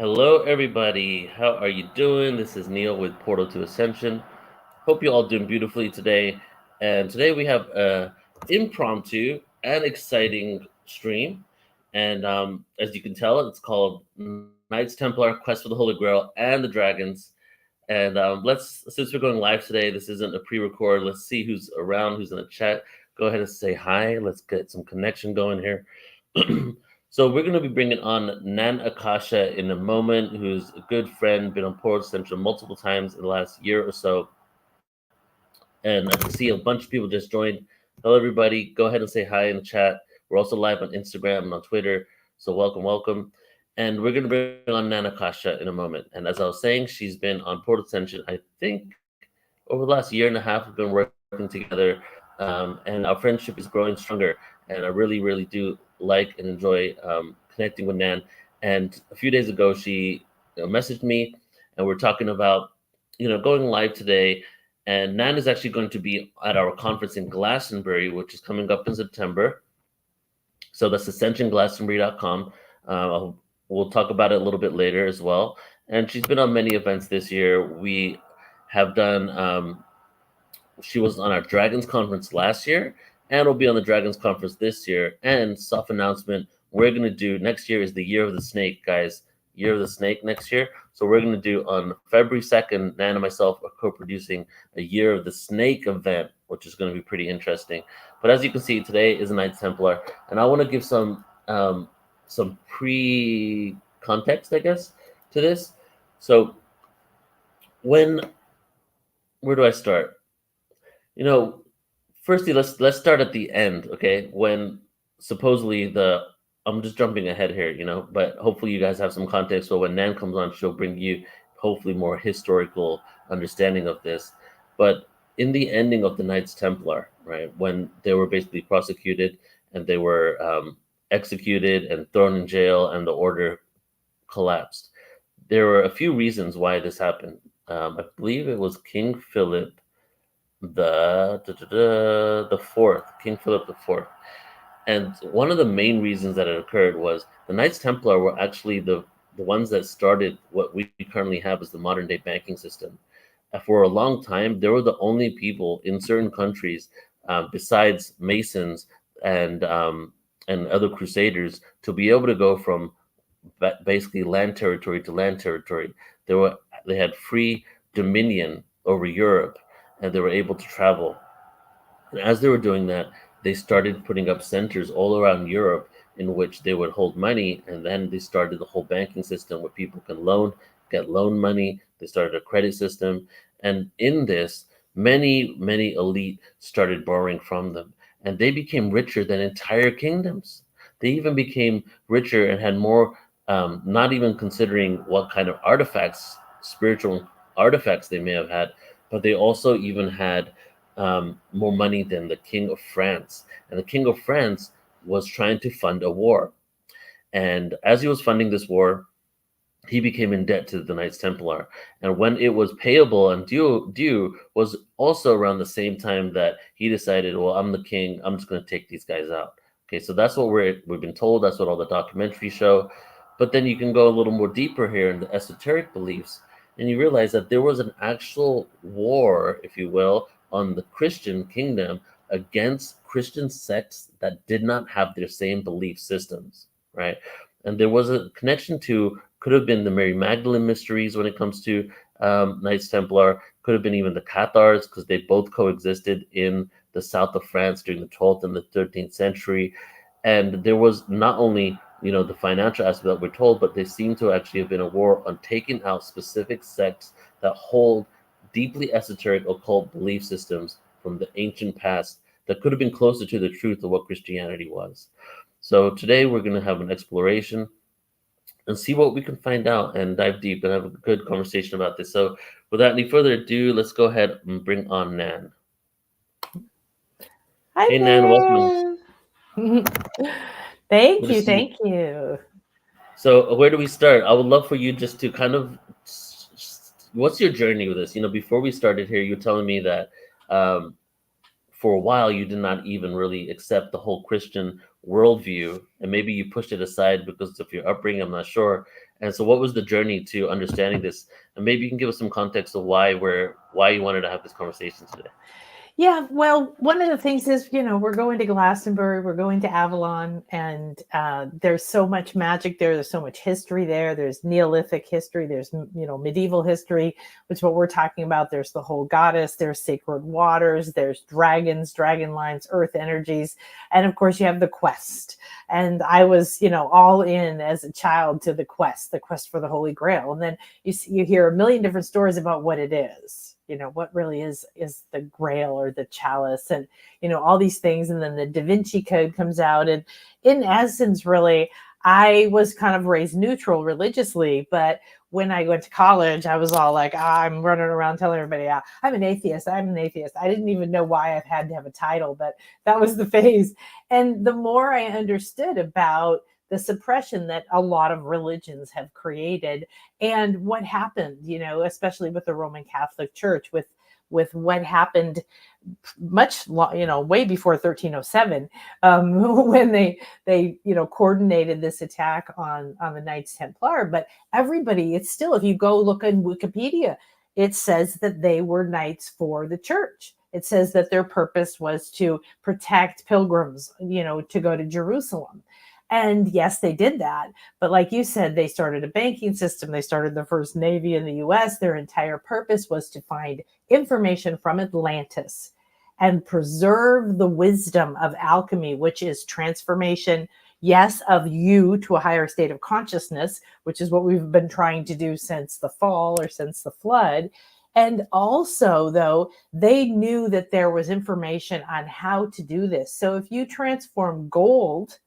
Hello, everybody. How are you doing? This is Neil with Portal to Ascension. Hope you're all doing beautifully today. And today we have a impromptu and exciting stream. And as you can tell, it's called Knights Templar: Quest for the Holy Grail and the Dragons. And since we're going live today, this isn't a pre-record. Let's see who's around, who's in the chat. Go ahead and say hi. Let's get some connection going here. So we're going to be bringing on Nan Akasha in a moment, who's a good friend, been on Portal Central multiple times in the last year or so. And I can see a bunch of people just joined. Hello, everybody. Go ahead and say hi in the chat. We're also live on Instagram and on Twitter. So welcome. And we're going to bring on Nan Akasha in a moment. And as I was saying, she's been on Portal Ascension, I think, over the last year and a half. We've been working together, and our friendship is growing stronger. And I really do like and enjoy connecting with Nan. And a few days ago, she messaged me, and we're talking about, going live today. And Nan is actually going to be at our conference in Glastonbury, which is coming up in September. So that's ascensionglastonbury.com. We'll talk about it a little bit later as well. And she's been on many events this year. We have done, she was on our Dragons conference last year, and will be on the Dragons conference this year. And soft announcement, we're going to do next year is the Year of the Snake, guys. Year of the Snake next year. So we're going to do on February 2nd, Nan and myself are co-producing a Year of the Snake event, which is going to be pretty interesting. But as you can see, today is a Knights Templar, and I want to give some pre-context, I guess, to this. So where do I start? Firstly, let's start at the end, okay? When supposedly I'm just jumping ahead here, but hopefully you guys have some context. So when Nan comes on, she'll bring you hopefully more historical understanding of this. But in the ending of the Knights Templar, right, when they were basically prosecuted and they were executed and thrown in jail, and the order collapsed, there were a few reasons why this happened. I believe it was King Philip the fourth, King Philip the Fourth. And one of the main reasons that it occurred was the Knights Templar were actually the ones that started what we currently have as the modern day banking system. For a long time, they were the only people in certain countries, besides Masons and other Crusaders, to be able to go from basically land territory to land territory. They had free dominion over Europe, and they were able to travel. And as they were doing that, they started putting up centers all around Europe in which they would hold money, and then they started the whole banking system where people can get loan money. They started a credit system, and in this, many elite started borrowing from them, and they became richer than entire kingdoms. They even became richer and had more, not even considering what kind of spiritual artifacts they may have had, but they also even had more money than the King of France. And the King of France was trying to fund a war. And as he was funding this war, he became in debt to the Knights Templar. And when it was payable and due was also around the same time that he decided, well, I'm the king, I'm just going to take these guys out. Okay, so that's what we've been told. That's what all the documentaries show. But then you can go a little more deeper here in the esoteric beliefs, and you realize that there was an actual war, if you will, on the Christian kingdom against Christian sects that did not have their same belief systems, right? And there was a connection to, could have been the Mary Magdalene mysteries when it comes to Knights Templar, could have been even the Cathars, because they both coexisted in the south of France during the 12th and the 13th century. And there was not only, the financial aspect that we're told, but they seem to actually have been a war on taking out specific sects that hold deeply esoteric occult belief systems from the ancient past that could have been closer to the truth of what Christianity was. So today we're going to have an exploration and see what we can find out and dive deep and have a good conversation about this. So without any further ado, let's go ahead and bring on Nan. Hi, Hey, Nan, welcome. Thank you. So where do we start? I would love for you just to kind of, what's your journey with this? Before we started here, you were telling me that for a while you did not even really accept the whole Christian worldview, and maybe you pushed it aside because of your upbringing, I'm not sure. And so what was the journey to understanding this? And maybe you can give us some context of why you wanted to have this conversation today. Yeah, well, one of the things is, we're going to Glastonbury, we're going to Avalon, and there's so much magic there. There's so much history there. There's Neolithic history. There's, medieval history, which is what we're talking about. There's the whole goddess. There's sacred waters. There's dragons, dragon lines, earth energies. And of course, you have the quest. And I was, all in as a child to the quest for the Holy Grail. And then you hear a million different stories about what it is. What really is the grail or the chalice, and all these things. And then the Da Vinci Code comes out, and in essence, really, I was kind of raised neutral religiously, but when I went to college, I was all like, I'm running around telling everybody, I'm an atheist. I didn't even know why I had to have a title, but that was the phase. And the more I understood about the suppression that a lot of religions have created, and what happened, especially with the Roman Catholic Church, with what happened much, way before 1307, when they coordinated this attack on the Knights Templar. But everybody, it's still, if you go look in Wikipedia, it says that they were knights for the church. It says that their purpose was to protect pilgrims, to go to Jerusalem. And yes, they did that. But like you said, they started a banking system. They started the first navy in the US. Their entire purpose was to find information from Atlantis and preserve the wisdom of alchemy, which is transformation, yes, of you to a higher state of consciousness, which is what we've been trying to do since the fall or since the flood. And also, though, they knew that there was information on how to do this. So if you transform gold,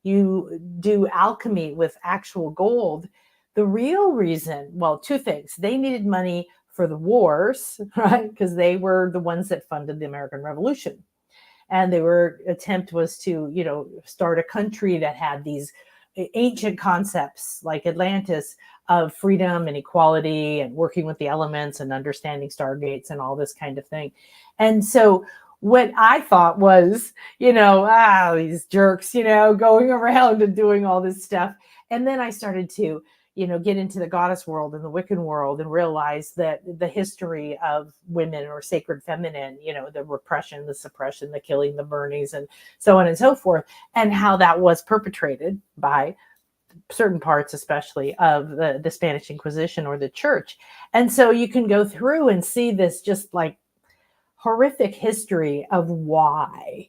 you do alchemy with actual gold, the real reason, well, two things. They needed money for the wars, right? Because they were the ones that funded the American Revolution. And their attempt was to, start a country that had these ancient concepts like Atlantis of freedom and equality and working with the elements and understanding stargates and all this kind of thing. And so what I thought was, these jerks, going around and doing all this stuff. And then I started to, get into the goddess world and the Wiccan world and realize that the history of women or sacred feminine, the repression, the suppression, the killing, the burnings, and so on and so forth, and how that was perpetrated by certain parts, especially of the Spanish Inquisition or the church. And so you can go through and see this just like horrific history of why.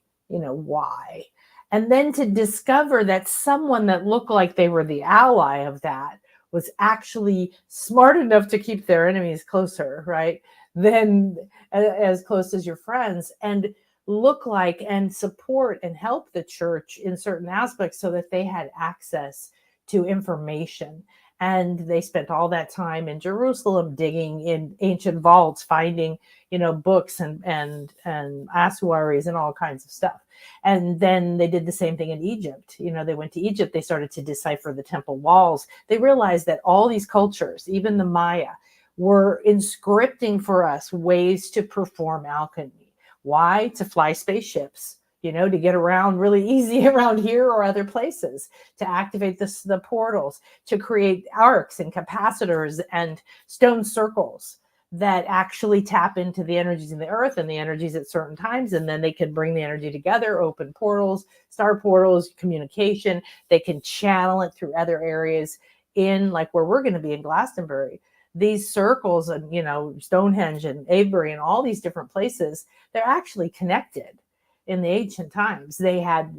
And then to discover that someone that looked like they were the ally of that was actually smart enough to keep their enemies closer, right? Then as close as your friends, and look like and support and help the church in certain aspects so that they had access to information. And they spent all that time in Jerusalem digging in ancient vaults, finding, books and ossuaries and all kinds of stuff. And then they did the same thing in Egypt. They went to Egypt. They started to decipher the temple walls. They realized that all these cultures, even the Maya, were inscripting for us ways to perform alchemy. Why? To fly spaceships. To get around really easy around here or other places, to activate the portals, to create arcs and capacitors and stone circles that actually tap into the energies in the earth and the energies at certain times. And then they can bring the energy together, open portals, star portals, communication. They can channel it through other areas in, like where we're going to be in Glastonbury. These circles and, Stonehenge and Avebury and all these different places, they're actually connected. In the ancient times, they had,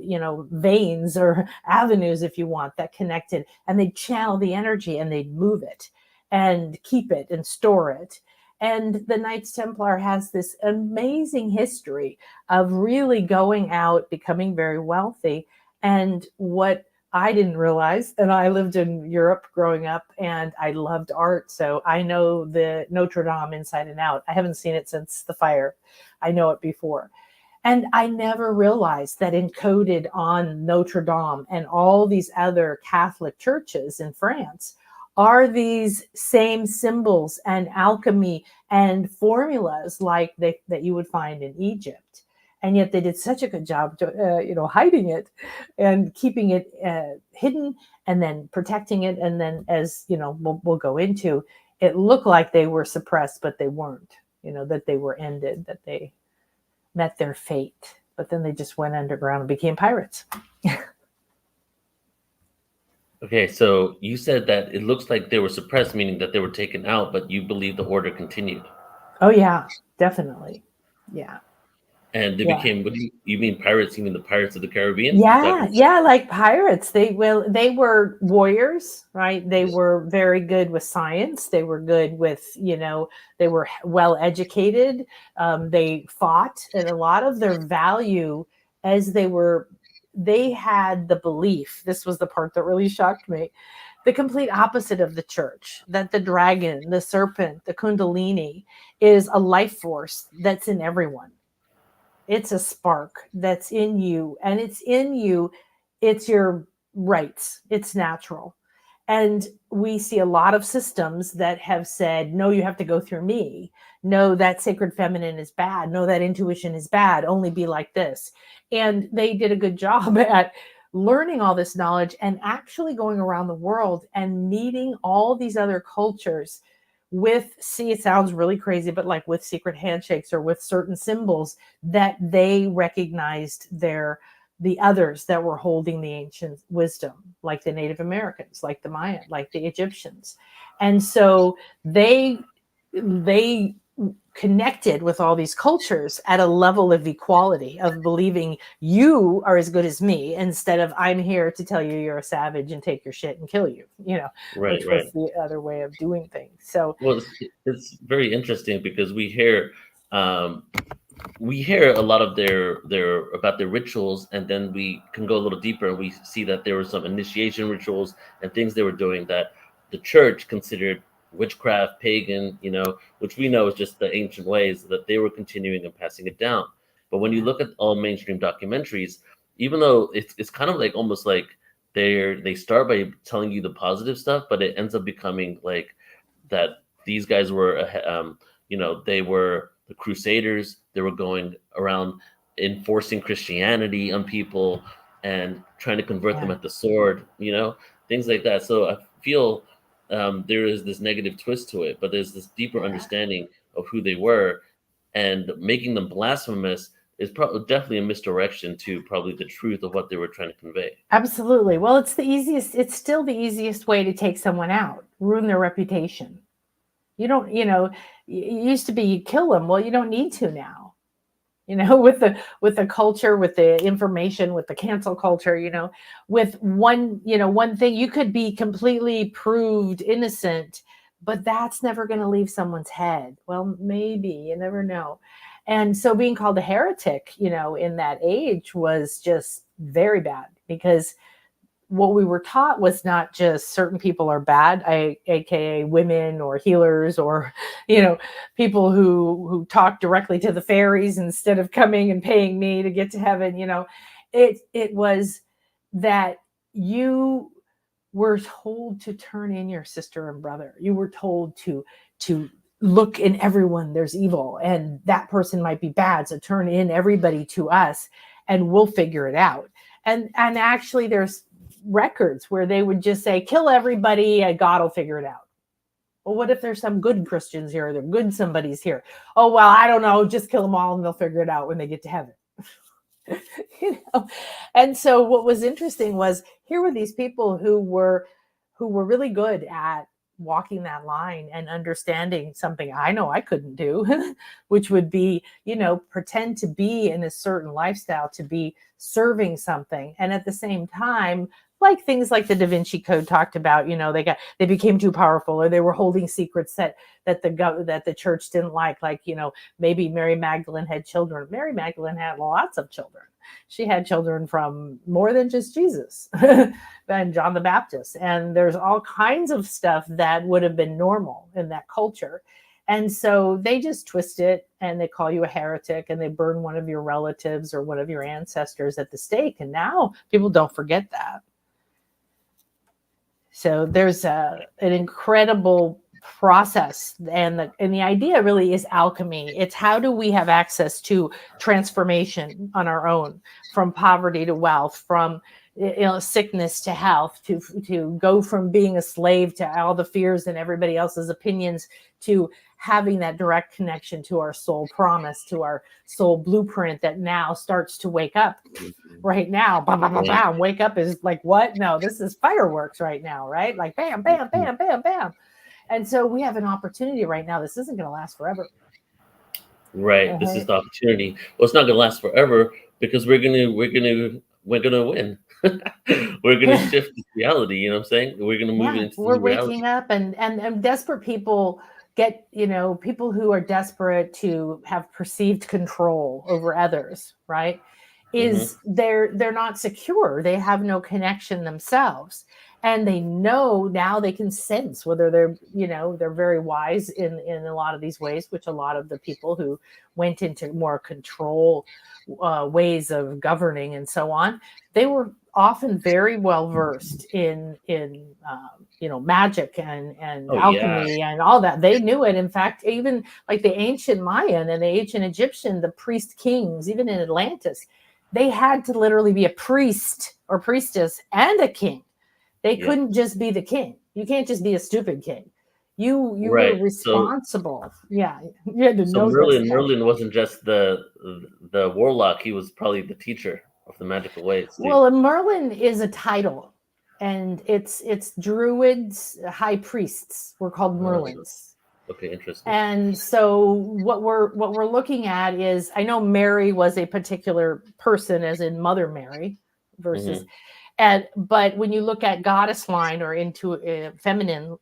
veins or avenues, if you want, that connected, and they'd channel the energy and they'd move it and keep it and store it. And the Knights Templar has this amazing history of really going out, becoming very wealthy. And what I didn't realize, and I lived in Europe growing up and I loved art. So I know the Notre Dame inside and out. I haven't seen it since the fire. I know it before. And I never realized that encoded on Notre Dame and all these other Catholic churches in France are these same symbols and alchemy and formulas like that you would find in Egypt. And yet they did such a good job hiding it and keeping it hidden, and then protecting it. And then, as we'll go into, it looked like they were suppressed, but they weren't, that they were ended, that they met their fate. But then they just went underground and became pirates. Okay, so you said that it looks like they were suppressed, meaning that they were taken out, but you believe the order continued. Oh yeah, definitely. Yeah. And they became, what do you mean pirates? You mean the Pirates of the Caribbean? Yeah, like pirates. They were warriors, right? They were very good with science. They were good with, they were well educated. They fought, and a lot of their value as they had the belief, this was the part that really shocked me, the complete opposite of the church, that the dragon, the serpent, the kundalini is a life force that's in everyone. It's a spark that's in you, and it's in you. It's your rights. It's natural. And we see a lot of systems that have said, no, you have to go through me. No, that sacred feminine is bad. No, that intuition is bad. Only be like this. And they did a good job at learning all this knowledge and actually going around the world and meeting all these other cultures with, it sounds really crazy, but like with secret handshakes or with certain symbols that they recognized the others that were holding the ancient wisdom, like the Native Americans, like the Mayan, like the Egyptians. And so they connected with all these cultures at a level of equality, of believing you are as good as me, instead of I'm here to tell you you're a savage and take your shit and kill you, which was the other way of doing things. So, well, it's very interesting because we hear a lot of their about their rituals, and then we can go a little deeper and we see that there were some initiation rituals and things they were doing that the church considered witchcraft, pagan, which we know is just the ancient ways that they were continuing and passing it down. But when you look at all mainstream documentaries, even though it's kind of like almost like they start by telling you the positive stuff, but it ends up becoming like that these guys were they were the Crusaders. They were going around enforcing Christianity on people and trying to convert them at the sword, things like that. So I feel there is this negative twist to it, but there's this deeper understanding of who they were, and making them blasphemous is definitely a misdirection to probably the truth of what they were trying to convey. Absolutely. Well, it's still the easiest way to take someone out, ruin their reputation. You don't, it used to be you kill them. Well, you don't need to now. With the culture, with the information, with the cancel culture, with one thing, you could be completely proved innocent, but that's never going to leave someone's head. Well, maybe, you never know. And so being called a heretic, in that age was just very bad, because what we were taught was not just certain people are bad, aka women or healers or, people who talk directly to the fairies instead of coming and paying me to get to heaven. It was that you were told to turn in your sister and brother. You were told to look in everyone, there's evil, and that person might be bad. So turn in everybody to us and we'll figure it out. And actually there's records where they would just say, kill everybody and God will figure it out. Well, what if there's some good Christians here? They're good somebody's here. Oh, well, I don't know. Just kill them all and they'll figure it out when they get to heaven. And so what was interesting was, here were these people who were really good at walking that line and understanding something I know I couldn't do, which would be, pretend to be in a certain lifestyle, to be serving something. And at the same time, like things like the Da Vinci Code talked about, they became too powerful, or they were holding secrets that the church didn't like, maybe Mary Magdalene had children. Mary Magdalene had lots of children. She had children from more than just Jesus and John the Baptist. And there's all kinds of stuff that would have been normal in that culture. And so they just twist it, and they call you a heretic, and they burn one of your relatives or one of your ancestors at the stake. And now people don't forget that. So there's an incredible process, and the idea really is alchemy. It's how do we have access to transformation on our own, from poverty to wealth, from sickness to health, to go from being a slave to all the fears and everybody else's opinions, to having that direct connection to our soul promise, to our soul blueprint that now starts to wake up right now. Bam, bam, bam, bam. Wake up is like, what? No, this is fireworks right now, right? Like bam, bam, bam, bam, bam. And so we have an opportunity right now. This isn't going to last forever. Right. This is the opportunity. Well, it's not going to last forever because we're gonna win. We're gonna shift this reality. You know what I'm saying? We're gonna move into we're reality. waking up, and desperate people get, people who are desperate to have perceived control over others, right? Is they're not secure. They have no connection themselves. And they know now, they can sense whether they're very wise in a lot of these ways, which a lot of the people who went into more control ways of governing and so on, they were often very well versed in magic and alchemy and all that. They knew it. In fact, even like the ancient Mayan and the ancient Egyptian, the priest kings, even in Atlantis, they had to literally be a priest or priestess and a king. They couldn't just be the king. You can't just be a stupid king. You were responsible. You had to know this. Merlin wasn't just the warlock. He was probably the teacher of the magical ways too. Well, and Merlin is a title, and it's druids, high priests were called Merlins. Okay, interesting. And so what we're looking at is, I know Mary was a particular person, as in Mother Mary, versus. But when you look at goddess line or into feminine,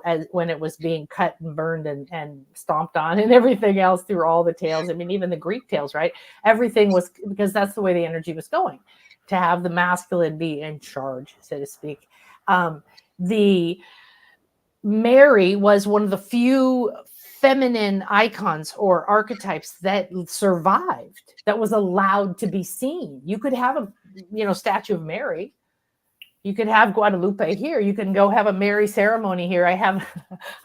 as when it was being cut and burned and stomped on and everything else through all the tales, I mean, even the Greek tales, right? Everything was, because that's the way the energy was going, to have the masculine be in charge, so to speak. The Mary was one of the few feminine icons or archetypes that survived, that was allowed to be seen. You could have a statue of Mary. You could have Guadalupe here. You can go have a Mary ceremony here. I have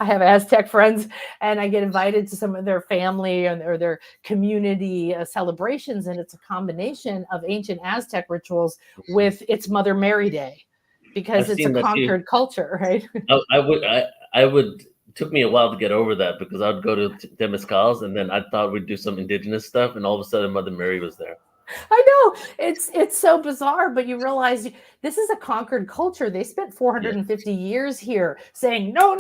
Aztec friends, and I get invited to some of their family or their community celebrations, and it's a combination of ancient Aztec rituals with it's Mother Mary Day, because it's a conquered culture, right? I would. It took me a while to get over that, because I'd go to Temazcals and then I thought we'd do some indigenous stuff, and all of a sudden Mother Mary was there. I know, it's so bizarre, but you realize this is a conquered culture. They spent 450 years here saying, no,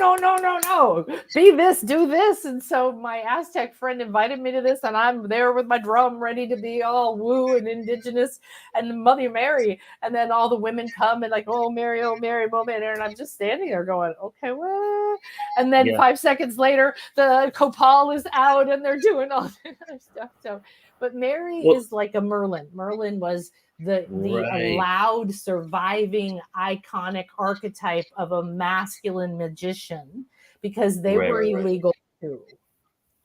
be this, do this. And so my Aztec friend invited me to this, and I'm there with my drum ready to be all woo and indigenous and Mother Mary. And then all the women come and like, oh, Mary, moment. And I'm just standing there going, okay, what? And then 5 seconds later, the copal is out and they're doing all that other stuff. So, but Mary is like a Merlin. Merlin was the allowed, surviving, iconic archetype of a masculine magician, because they were illegal too.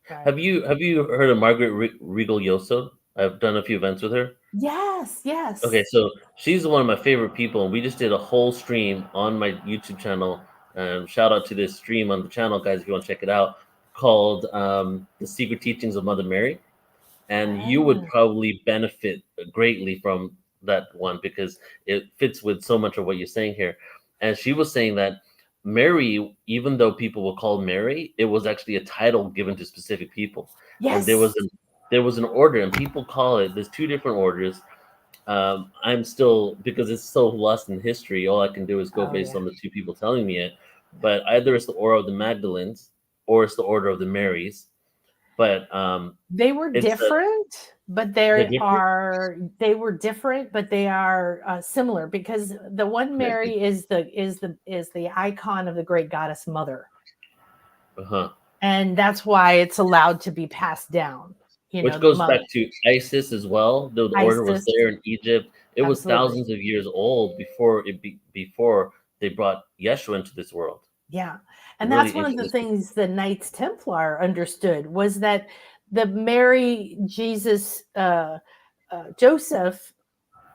Right? Have you heard of Margaret Regal Yoso? I've done a few events with her. Yes. Okay, so she's one of my favorite people, and we just did a whole stream on my YouTube channel. Shout out to this stream on the channel, guys, if you want to check it out, called The Secret Teachings of Mother Mary. And you would probably benefit greatly from that one, because it fits with so much of what you're saying here. And she was saying that Mary, even though people will call Mary, it was actually a title given to specific people. Yes. And there was an order, and people call it, there's two different orders. I'm still, because it's so lost in history, all I can do is go based on the two people telling me it. But either it's the Order of the Magdalens or it's the Order of the Marys. But they were different, but they were different, but they are similar, because the one Mary is the icon of the great goddess mother, and that's why it's allowed to be passed down. Which goes back to Isis as well. The order was there in Egypt. It was thousands of years old before they brought Yeshua into this world. Yeah. And really, that's one of the things the Knights Templar understood, was that the Mary, Jesus, Joseph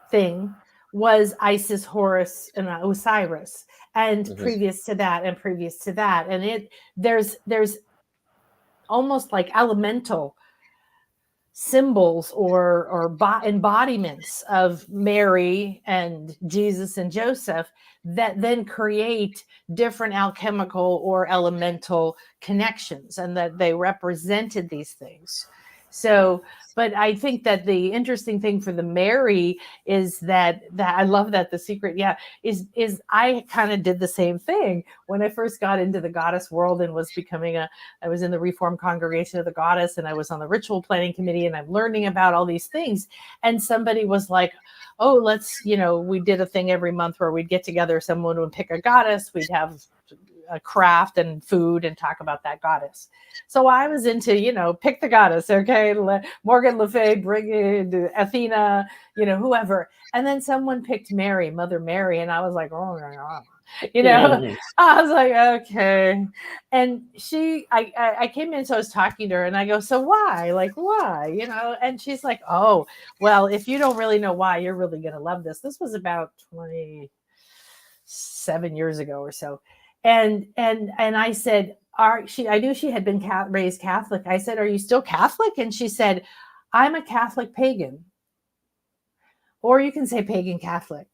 thing was Isis, Horus, and Osiris. and previous to that, and previous to that. And there's almost like elemental symbols or embodiments of Mary and Jesus and Joseph that then create different alchemical or elemental connections, and that they represented these things. So, but I think that the interesting thing for the Mary is that I love that the secret, is I kind of did the same thing when I first got into the goddess world and was I was in the Reformed Congregation of the Goddess, and I was on the ritual planning committee, and I'm learning about all these things. And somebody was like, oh, let's, we did a thing every month where we'd get together, someone would pick a goddess, we'd have a craft and food and talk about that goddess. So I was into, pick the goddess, okay? Morgan Le Fay, bring in Athena, whoever. And then someone picked Mary, Mother Mary, and I was like, oh my God. I was like, okay. And I came in, so I was talking to her, and I go, so why? Like, why? And she's like, oh, well, if you don't really know why, you're really going to love this. This was about 27 years ago or so. And I said, I knew she had been raised Catholic. I said, are you still Catholic? And she said, I'm a Catholic pagan. Or you can say pagan Catholic.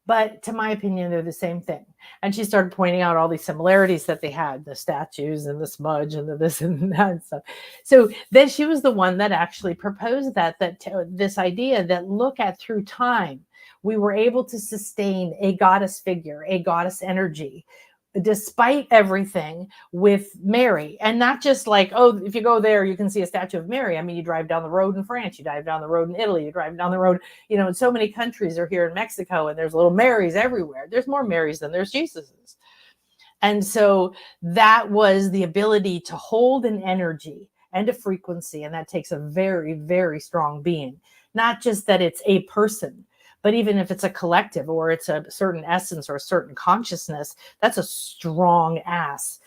But to my opinion, they're the same thing. And she started pointing out all these similarities that they had, the statues and the smudge and the this and that and stuff. So then she was the one that actually proposed this idea that look at through time, we were able to sustain a goddess figure, a goddess energy, despite everything, with Mary. And not just like, oh, if you go there, you can see a statue of Mary. I mean, you drive down the road in France, you drive down the road in Italy, you drive down the road, in so many countries, or here in Mexico, and there's little Marys everywhere. There's more Marys than there's Jesuses. And so that was the ability to hold an energy and a frequency. And that takes a very, very strong being. Not just that it's a person, but even if it's a collective, or it's a certain essence or a certain consciousness, that's a strong ass,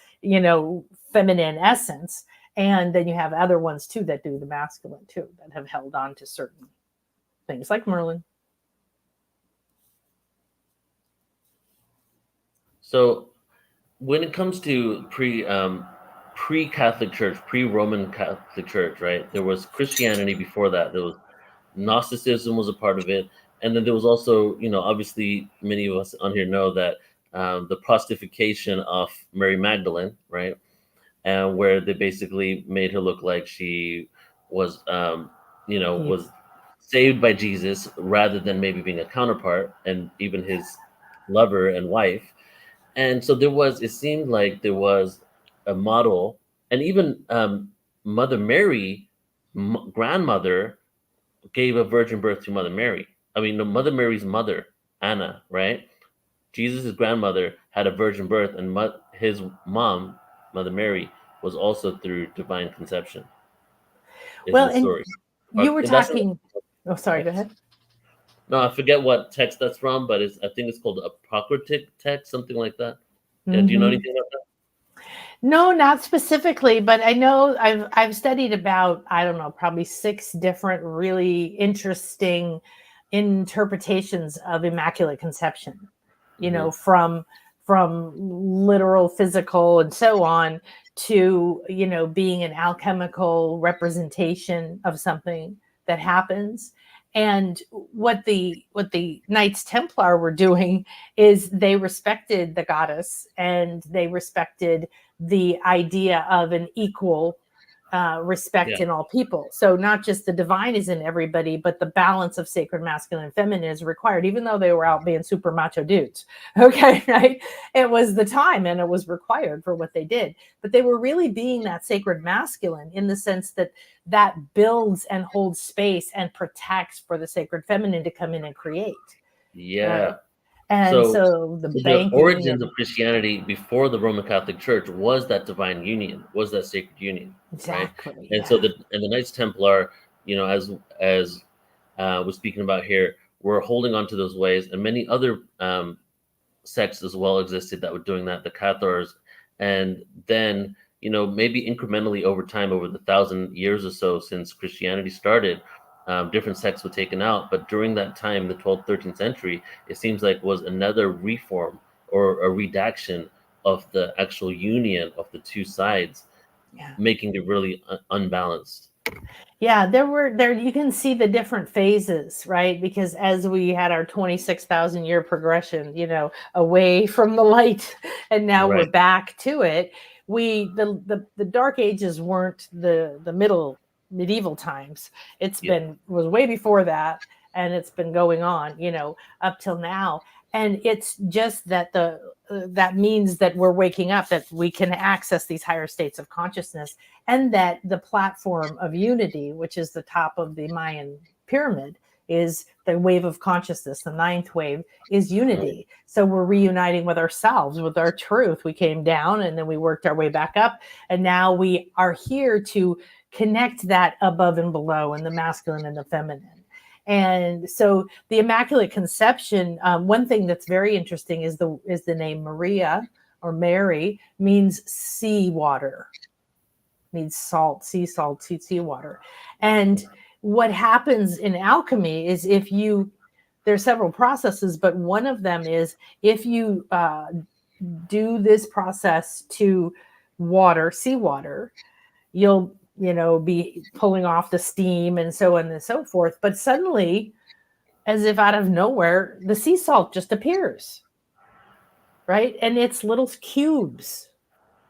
feminine essence. And then you have other ones too that do the masculine too, that have held on to certain things, like Merlin. So when it comes to pre-Catholic Church, pre-Roman Catholic Church, right? There was Christianity before that. There was Gnosticism was a part of it. And then there was also, obviously many of us on here know that the prostification of Mary Magdalene, right? And where they basically made her look like she was, was saved by Jesus rather than maybe being a counterpart and even his lover and wife. And so it seemed like there was a model, and even Mother Mary, grandmother, gave a virgin birth to Mother Mary. Mother Mary's mother, Anna, right? Jesus' grandmother had a virgin birth, and his mom, Mother Mary, was also through divine conception. Well, and you were talking. Oh, sorry. Go ahead. No, I forget what text that's from, but I think it's called apocryptic text, something like that. Mm-hmm. Do you know anything about that? No, not specifically, but I know I've studied about, I don't know, probably 6 different really interesting interpretations of Immaculate Conception, from literal, physical, and so on, to, being an alchemical representation of something that happens. And what the Knights Templar were doing is they respected the goddess, and they respected the idea of an equal respect in all people. So not just the divine is in everybody, but the balance of sacred masculine and feminine is required, even though they were out being super macho dudes. Okay, right? It was the time, and it was required for what they did. But they were really being that sacred masculine in the sense that builds and holds space and protects for the sacred feminine to come in and create. Yeah. Right? And so the origins of Christianity before the Roman Catholic Church was that divine union, was that sacred union. Exactly. Right? And so the Knights Templar, as we're speaking about here, were holding on to those ways, and many other sects as well existed that were doing that, the Cathars. And then, maybe incrementally over time, over the 1,000 years or so since Christianity started, different sects were taken out. But during that time, the 12th, 13th century, it seems like was another reform or a redaction of the actual union of the two sides, making it really unbalanced. Yeah, there you can see the different phases, right? Because as we had our 26,000 year progression, away from the light, and now we're back to it. The dark ages weren't the medieval times. Was way before that, and it's been going on, up till now. And it's just that that means that we're waking up, that we can access these higher states of consciousness, and that the platform of unity, which is the top of the Mayan pyramid, is the wave of consciousness. The ninth wave is unity. So we're reuniting with ourselves, with our truth. We came down and then we worked our way back up. And now we are here to connect that above and below, and the masculine and the feminine. And so the Immaculate Conception, one thing that's very interesting is the name Maria, or Mary, means sea water. Means salt, sea water. And what happens in alchemy is there's several processes, but one of them is if you do this process to seawater, you'll be pulling off the steam and so on and so forth. But suddenly, as if out of nowhere, the sea salt just appears, right? And it's little cubes.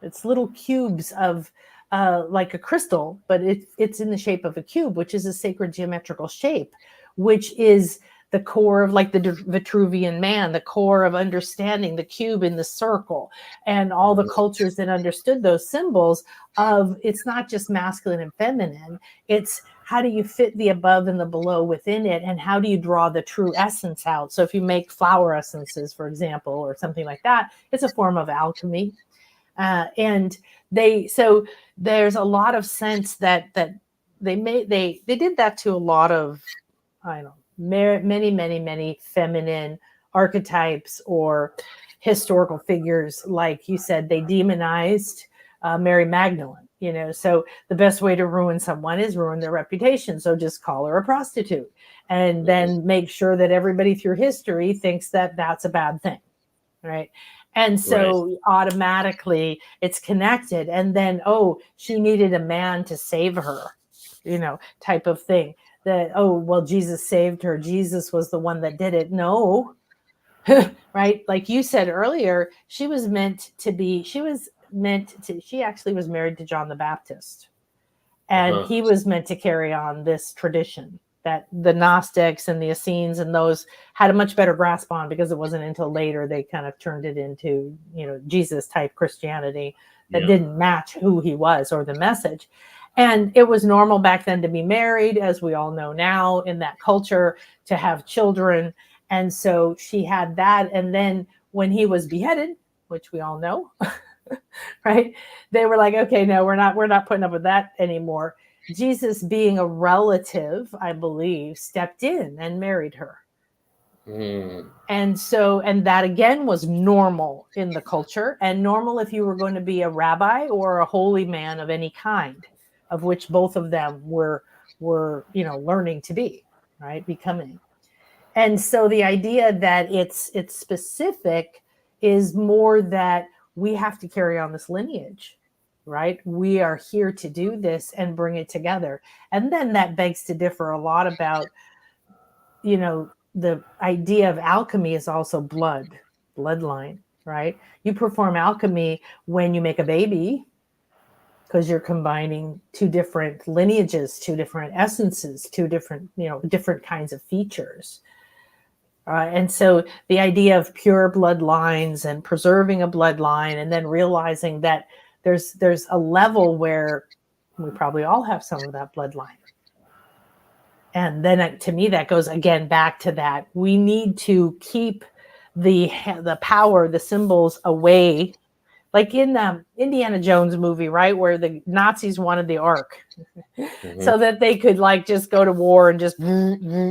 It's little cubes of like a crystal, but it's in the shape of a cube, which is a sacred geometrical shape, which is the core of like the Vitruvian man, the core of understanding the cube in the circle, and all the cultures that understood those symbols of it's not just masculine and feminine. It's how do you fit the above and the below within it, and how do you draw the true essence out? So if you make flower essences, for example, or something like that, it's a form of alchemy. And so there's a lot of sense that they did that to a lot of, I don't know, many feminine archetypes or historical figures. Like you said, they demonized Mary Magdalene, so the best way to ruin someone is ruin their reputation. So just call her a prostitute, and then make sure that everybody through history thinks that that's a bad thing. Right. And so automatically it's connected. And then, she needed a man to save her, type of thing. That, Jesus saved her. Jesus was the one that did it. No. Right. Like you said earlier, she actually was married to John the Baptist. And he was meant to carry on this tradition that the Gnostics and the Essenes and those had a much better grasp on, because it wasn't until later they kind of turned it into, Jesus type Christianity that didn't match who he was or the message. And it was normal back then to be married, as we all know now in that culture, to have children. And so she had that. And then when he was beheaded, which we all know, right, they were like, okay, no, we're not putting up with that anymore. Jesus, being a relative, I believe, stepped in and married her. And that again was normal in the culture, and normal if you were going to be a rabbi or a holy man of any kind, of which both of them were learning to be, right, becoming. And so the idea that it's specific is more that we have to carry on this lineage. Right? We are here to do this and bring it together. And then that begs to differ a lot about, the idea of alchemy is also bloodline, right? You perform alchemy when you make a baby, because you're combining two different lineages, two different essences, two different, different kinds of features. And so the idea of pure bloodlines and preserving a bloodline, and then realizing that there's a level where we probably all have some of that bloodline. And then to me, that goes again back to that. We need to keep the power, the symbols away. Like in Indiana Jones movie, right? Where the Nazis wanted the Ark so that they could just go to war and just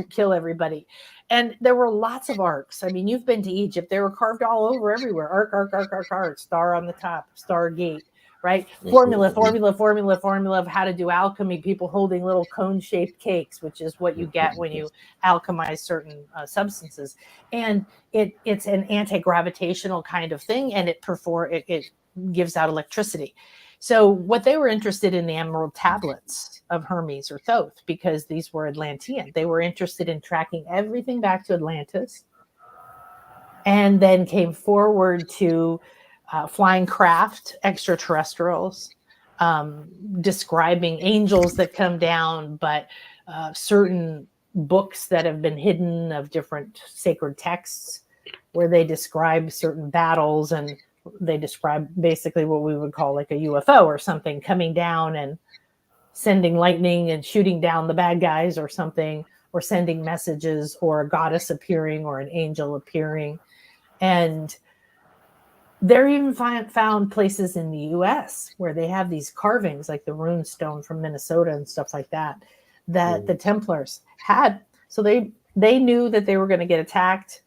kill everybody. And there were lots of arcs. I mean, you've been to Egypt. They were carved all over everywhere. Ark, star on the top, star gate. right? Formula of how to do alchemy, people holding little cone-shaped cakes, which is what you get when you alchemize certain substances. And it's an anti-gravitational kind of thing, and it gives out electricity. So what they were interested in the emerald tablets of Hermes or Thoth, because these were Atlantean. They were interested in tracking everything back to Atlantis, and then came forward to flying craft, extraterrestrials, describing angels that come down, but certain books that have been hidden of different sacred texts where they describe certain battles, and they describe basically what we would call like a UFO or something coming down and sending lightning and shooting down the bad guys or something, or sending messages, or a goddess appearing or an angel appearing. And they're even found places in the US where they have these carvings, like the rune stone from Minnesota and stuff like that, that the Templars had. So they knew that they were going to get attacked.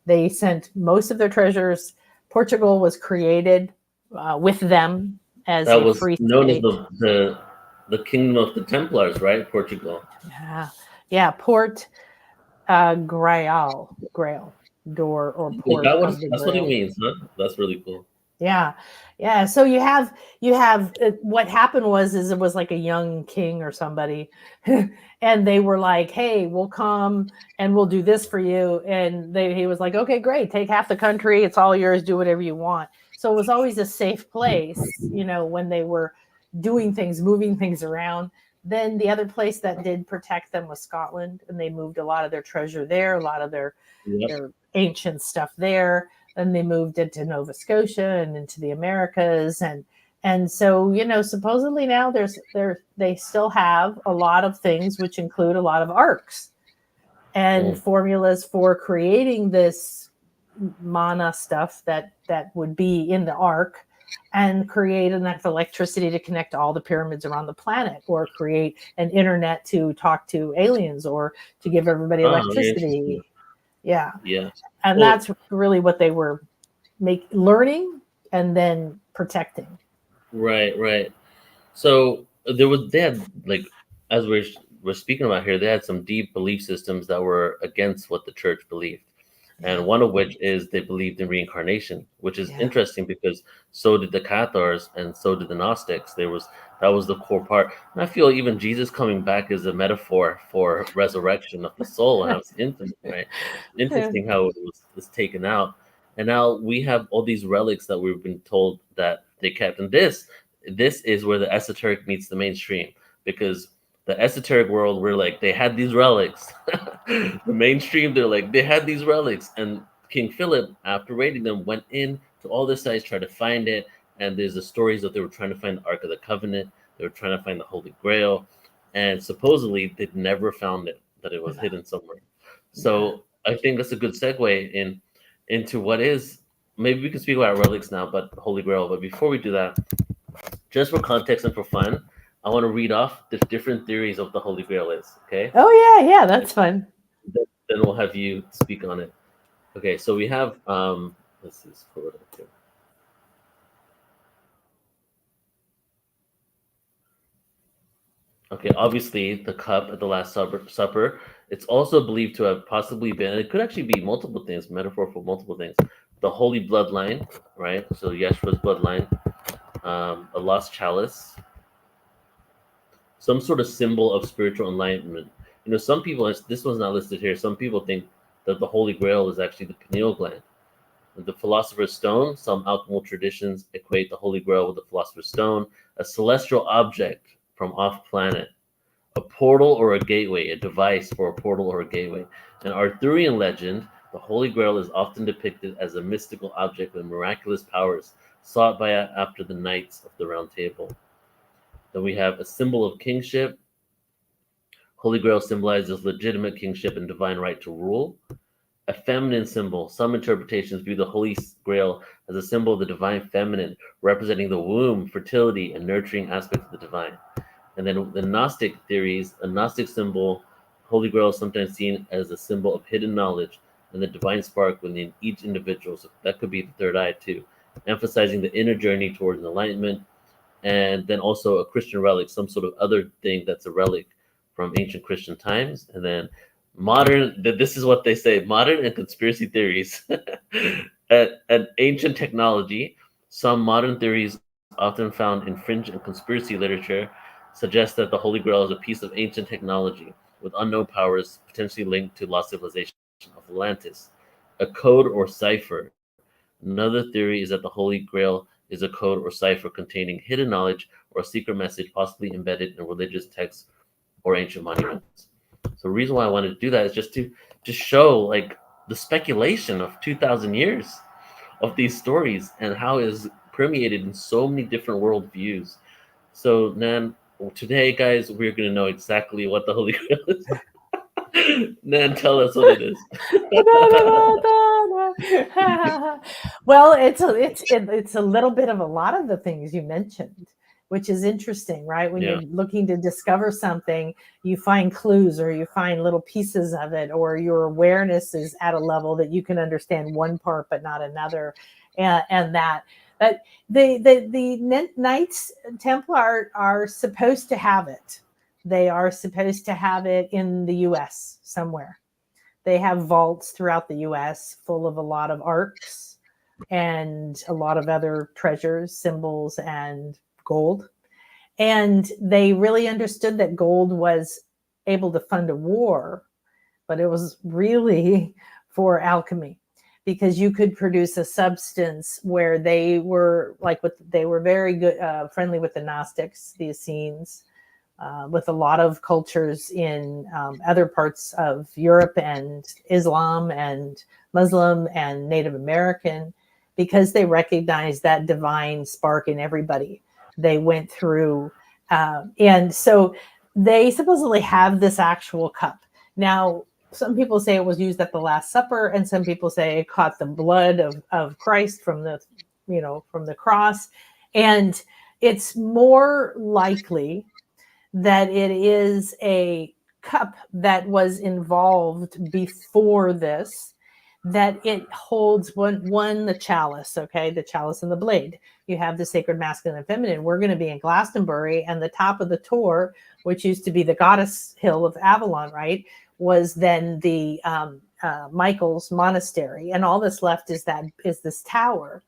They sent most of their treasures. Portugal was created with them as that a was free known state. as the kingdom of the Templars, right? Portugal. Yeah, Port Grail, door or port. That's what it means, huh? That's really cool. Yeah. So you have what happened was it was like a young king or somebody, and they were like, "Hey, we'll come and we'll do this for you." And he was like, "Okay, great. Take half the country. It's all yours. Do whatever you want." So it was always a safe place, when they were doing things, moving things around. Then the other place that did protect them was Scotland, and they moved a lot of their treasure there, a lot of their ancient stuff there. Then they moved into Nova Scotia and into the Americas, and so supposedly now they still have a lot of things, which include a lot of arcs and formulas for creating this mana stuff that would be in the arc, and create enough electricity to connect all the pyramids around the planet, or create an internet to talk to aliens, or to give everybody electricity. Yeah. And that's really what they were learning and then protecting. Right. So they had, like, as we're speaking about here, they had some deep belief systems that were against what the church believed. And one of which is they believed in reincarnation, which is interesting because so did the Cathars and so did the Gnostics. That was the core part. And I feel even Jesus coming back is a metaphor for resurrection of the soul, and how it's infinite, right? Interesting how it was taken out. And now we have all these relics that we've been told that they kept. And this is where the esoteric meets the mainstream, because the esoteric world, we're like, they had these relics. The mainstream, they're like, they had these relics. And King Philip, after raiding them, went in to all the sites, tried to find it. And there's the stories that they were trying to find the Ark of the Covenant. They were trying to find the Holy Grail. And supposedly they'd never found it, that it was hidden somewhere. So I think that's a good segue into what is, maybe we can speak about relics now, but Holy Grail. But before we do that, just for context and for fun, I want to read off the different theories of the Holy Grail is, okay? Oh, yeah, that's fun. Then we'll have you speak on it. Okay, so we have, let's see, let's pull it up here. Okay, obviously the cup at the Last Supper. It's also believed to have possibly been, it could actually be multiple things, metaphor for multiple things. The Holy Bloodline, right? So Yeshua's bloodline, a lost chalice, some sort of symbol of spiritual enlightenment. Some people, this one's not listed here, some people think that the Holy Grail is actually the pineal gland. The Philosopher's Stone, some alchemical traditions equate the Holy Grail with the Philosopher's Stone, a celestial object from off-planet, a portal or a gateway, a device for a portal or a gateway. In Arthurian legend, the Holy Grail is often depicted as a mystical object with miraculous powers sought by after the Knights of the Round Table. Then we have a symbol of kingship. Holy Grail symbolizes legitimate kingship and divine right to rule. A feminine symbol. Some interpretations view the Holy Grail as a symbol of the divine feminine, representing the womb, fertility, and nurturing aspects of the divine. And then the Gnostic theories, a Gnostic symbol, Holy Grail is sometimes seen as a symbol of hidden knowledge and the divine spark within each individual. So that could be the third eye too, emphasizing the inner journey towards enlightenment. and then also a Christian relic, some sort of other thing that's a relic from ancient Christian times, and then modern. This is what they say: modern and conspiracy theories, and ancient technology. Some modern theories, often found in fringe and conspiracy literature, suggest that the Holy Grail is a piece of ancient technology with unknown powers, potentially linked to lost civilization of Atlantis, a code or cipher. Another theory is that the Holy Grail is a code or cipher containing hidden knowledge or a secret message, possibly embedded in religious texts or ancient monuments. So the reason why I wanted to do that is just to show like the speculation of 2,000 years of these stories and how it is permeated in so many different worldviews. So Nan, today, guys, we're going to know exactly what the Holy Grail is. Nan, tell us what it is. Well, it's a little bit of a lot of the things you mentioned, which is interesting, right? When you're looking to discover something, you find clues or you find little pieces of it, or your awareness is at a level that you can understand one part but not another, and that the Knights Templar are supposed to have it. They are supposed to have it in the U.S. somewhere. They have vaults throughout the U.S. full of a lot of arcs and a lot of other treasures, symbols, and gold. And they really understood that gold was able to fund a war, but it was really for alchemy, because you could produce a substance where they were they were very good, friendly with the Gnostics, the Essenes, with a lot of cultures in other parts of Europe and Islam and Muslim and Native American, because they recognized that divine spark in everybody. They went through, and so they supposedly have this actual cup. Now, some people say it was used at the Last Supper, and some people say it caught the blood of Christ from the cross. And it's more likely that it is a cup that was involved before this, that it holds the chalice, okay, the chalice and the blade. You have the sacred masculine and feminine. We're going to be in Glastonbury, and the top of the Tor, which used to be the goddess hill of Avalon, right, was then the Michael's monastery, and all that's left is this tower.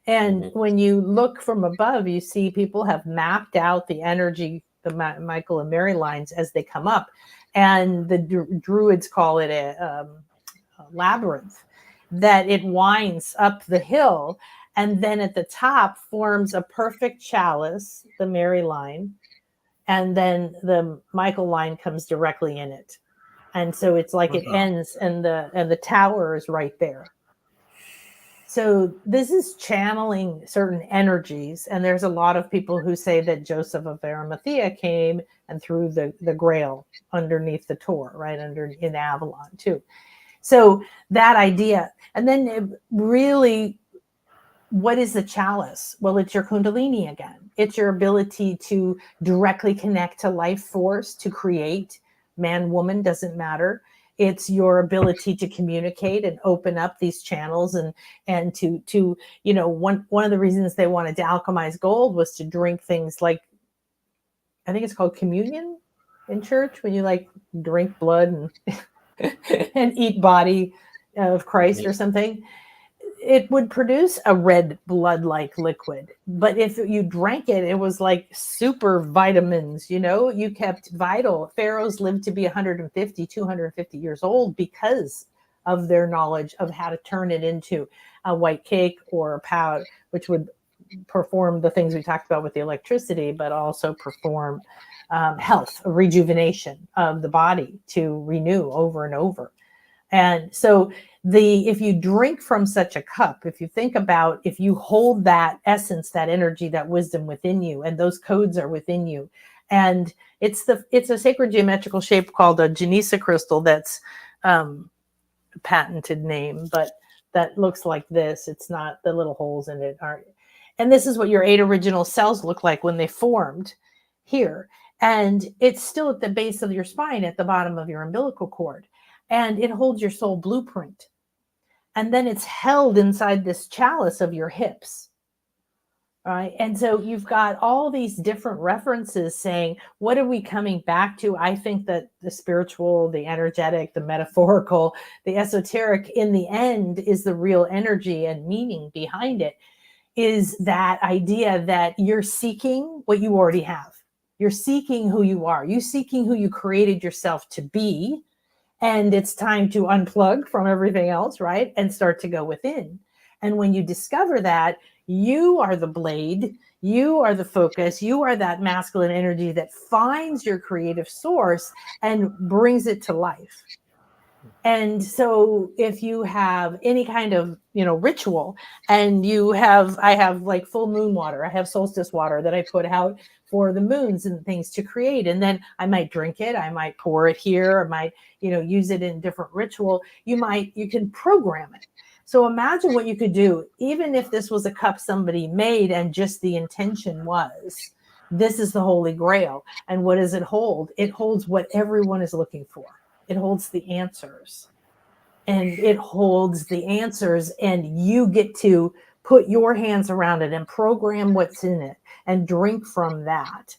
And when you look from above, you see people have mapped out the energy, the Michael and Mary lines as they come up, and the Druids call it a labyrinth, that it winds up the hill, and then at the top forms a perfect chalice, the Mary line, and then the Michael line comes directly in it. And so it's like it ends, and the tower is right there. So this is channeling certain energies, and there's a lot of people who say that Joseph of Arimathea came and threw the Grail underneath the Tor, right in Avalon too. So that idea, and then really, what is the chalice? Well, it's your Kundalini again. It's your ability to directly connect to life force, to create. Man, woman, doesn't matter. It's your ability to communicate and open up these channels, and to one of the reasons they wanted to alchemize gold was to drink things like, I think it's called communion in church, when you like drink blood and and eat body of Christ or something. It would produce a red blood-like liquid, but if you drank it, it was like super vitamins, you kept vital. Pharaohs lived to be 150, 250 years old because of their knowledge of how to turn it into a white cake or a powder, which would perform the things we talked about with the electricity, but also perform health, rejuvenation of the body, to renew over and over. And so if you drink from such a cup, if you think about, if you hold that essence, that energy, that wisdom within you, and those codes are within you, and it's a sacred geometrical shape called a Genisa crystal that's a patented name, but that looks like this. It's not, the little holes in it aren't. And this is what your 8 original cells look like when they formed here. And it's still at the base of your spine, at the bottom of your umbilical cord. And it holds your soul blueprint. And then it's held inside this chalice of your hips. right? And so you've got all these different references saying, what are we coming back to? I think that the spiritual, the energetic, the metaphorical, the esoteric in the end is the real energy and meaning behind it, is that idea that you're seeking what you already have. You're seeking who you are. You're seeking who you created yourself to be. And it's time to unplug from everything else, right? And start to go within. And when you discover that, you are the blade, you are the focus, you are that masculine energy that finds your creative source and brings it to life. And so if you have any kind of, ritual, and I have like full moon water, I have solstice water that I put out for the moons and things to create. And then I might drink it, I might pour it here, I might, use it in different ritual. You can program it. So imagine what you could do, even if this was a cup somebody made and just the intention was, this is the Holy Grail. And what does it hold? It holds what everyone is looking for. It holds the answers. And it holds the answers, and you get to put your hands around it and program what's in it and drink from that.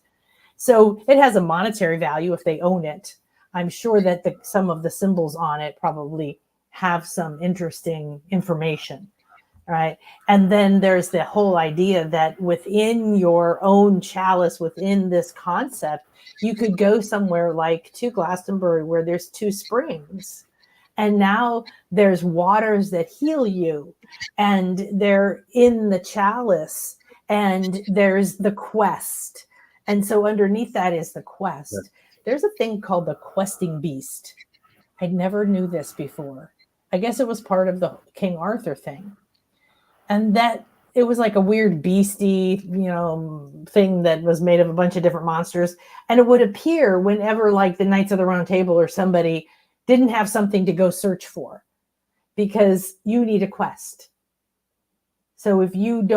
So it has a monetary value if they own it. I'm sure that some of the symbols on it probably have some interesting information, right? And then there's the whole idea that within your own chalice, within this concept, you could go somewhere like to Glastonbury where there's 2 springs. And now there's waters that heal you, and they're in the chalice, and there's the quest. And so underneath that is the quest. Yeah. There's a thing called the questing beast. I never knew this before. I guess it was part of the King Arthur thing. And that it was like a weird beastie, thing that was made of a bunch of different monsters. And it would appear whenever like the Knights of the Round Table or somebody didn't have something to go search for, because you need a quest. So if you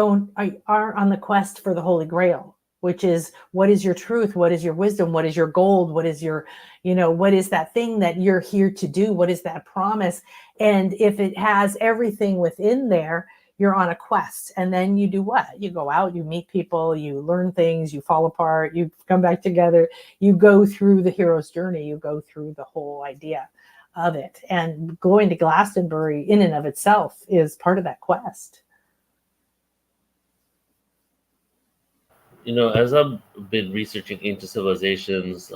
are on the quest for the Holy Grail, which is, what is your truth? What is your wisdom? What is your gold? What is your, what is that thing that you're here to do? What is that promise? And if it has everything within there, you're on a quest. And then you do what? You go out, you meet people, you learn things, you fall apart, you come back together, you go through the hero's journey, you go through the whole idea of it. And going to Glastonbury in and of itself is part of that quest. As I've been researching ancient civilizations,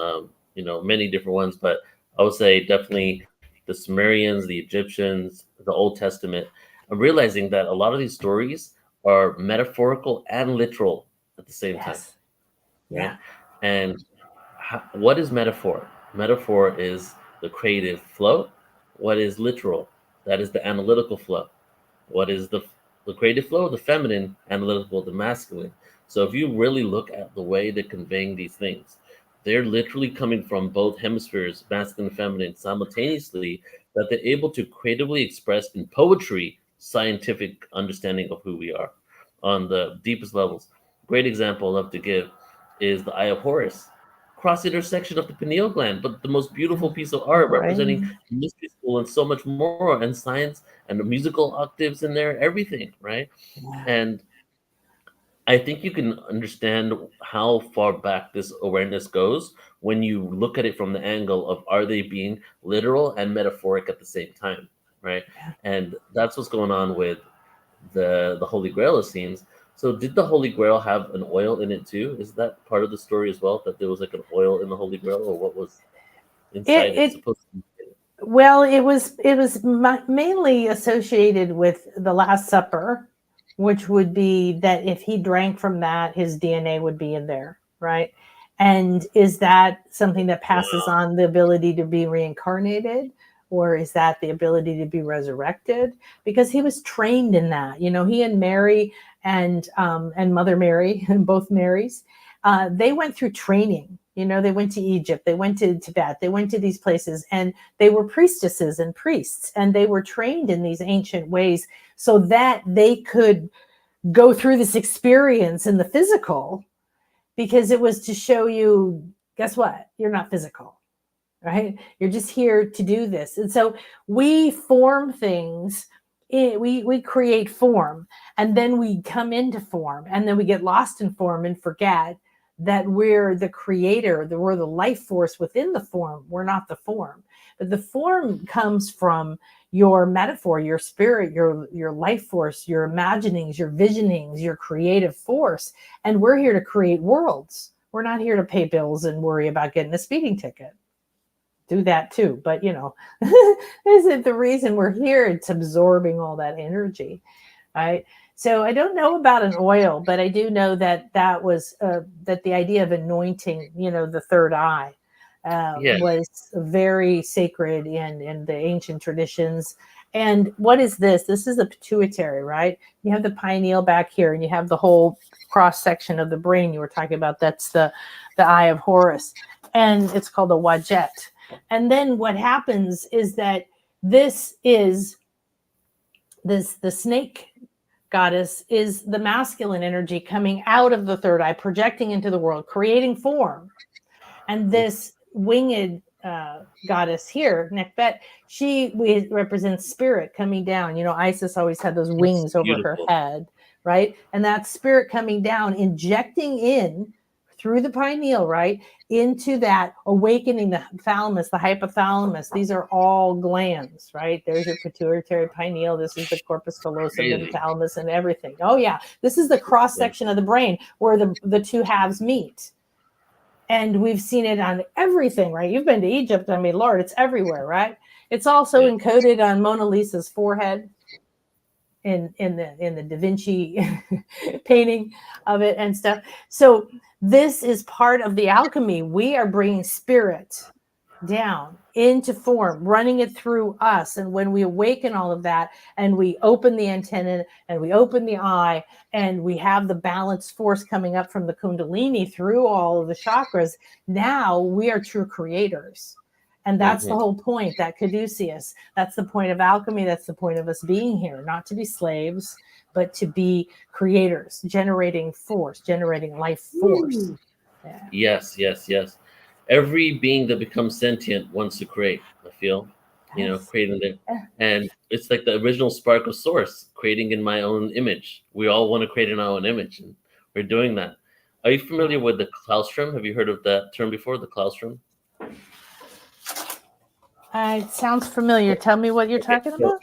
many different ones, but I would say definitely the Sumerians, the Egyptians, the Old Testament, I'm realizing that a lot of these stories are metaphorical and literal at the same time. Right? Yeah. And what is metaphor? Metaphor is the creative flow. What is literal? That is the analytical flow. What is the creative flow? The feminine, analytical, the masculine. So if you really look at the way they're conveying these things, they're literally coming from both hemispheres, masculine and feminine, simultaneously, that they're able to creatively express in poetry scientific understanding of who we are on the deepest levels. Great example I love to give is the Eye of Horus, cross intersection of the pineal gland, but the most beautiful piece of art representing mystery school and so much more, and science and the musical octaves in there, everything, right? Yeah. And I think you can understand how far back this awareness goes when you look at it from the angle of, are they being literal and metaphoric at the same time, right? Yeah. And that's what's going on with the Holy Grail, it seems. So did the Holy Grail have an oil in it too? Is that part of the story as well, that there was like an oil in the Holy Grail, or what was inside it supposed to be? Well, it was mainly associated with the Last Supper, which would be that if he drank from that, his DNA would be in there, right? And is that something that passes on the ability to be reincarnated, or is that the ability to be resurrected? Because he was trained in that. He and Mary and Mother Mary, both Marys, they went through training. They went to Egypt, they went to Tibet, they went to these places, and they were priestesses and priests, and they were trained in these ancient ways so that they could go through this experience in the physical, because it was to show you, guess what? You're not physical, right? You're just here to do this. And so we form things we create form, and then we come into form, and then we get lost in form and forget that we're the creator, that we're the life force within the form. We're not the form, but the form comes from your metaphor, your spirit, your life force, your imaginings, your visionings, your creative force. And we're here to create worlds. We're not here to pay bills and worry about getting a speeding ticket. Do that too, but you know, isn't the reason we're here. It's absorbing all that energy, right? So I don't know about an oil, but I do know that that was that the idea of anointing, you know, the third eye was very sacred in the ancient traditions. And what is this? This is the pituitary, right? You have the pineal back here, and you have the whole cross section of the brain you were talking about. That's the eye of Horus, and it's called a wajet. And then what happens is that this is the snake goddess is the masculine energy coming out of the third eye, projecting into the world, creating form. And this winged goddess here, Nekbet, she represents spirit coming down. You know, Isis always had those wings over her head, right? And that spirit coming down, injecting in through the pineal, right, into that awakening the thalamus, the hypothalamus. These are all glands, right? There's your pituitary, pineal. This is the corpus callosum and thalamus and everything. Oh yeah, this is the cross section of the brain where the two halves meet. And we've seen it on everything, right? You've been to Egypt. I mean, Lord, it's everywhere, right? It's also encoded on Mona Lisa's forehead in the Da Vinci painting of it and stuff. So this is part of the alchemy. We are bringing spirit down into form, running it through us. And when we awaken all of that, and we open the antenna, and we open the eye, and we have the balanced force coming up from the kundalini through all of the chakras, now we are true creators. And that's the whole point, that caduceus. That's the point of alchemy. That's the point of us being here, not to be slaves, but to be creators, generating force, generating life force. Yeah. Yes. Every being that becomes sentient wants to create, I feel, you know, creating it. And it's like the original spark of source, creating in my own image. We all want to create in our own image, and we're doing that. Are you familiar with the claustrum? Have you heard of that term before, the claustrum? It sounds familiar. Tell me what you're talking about.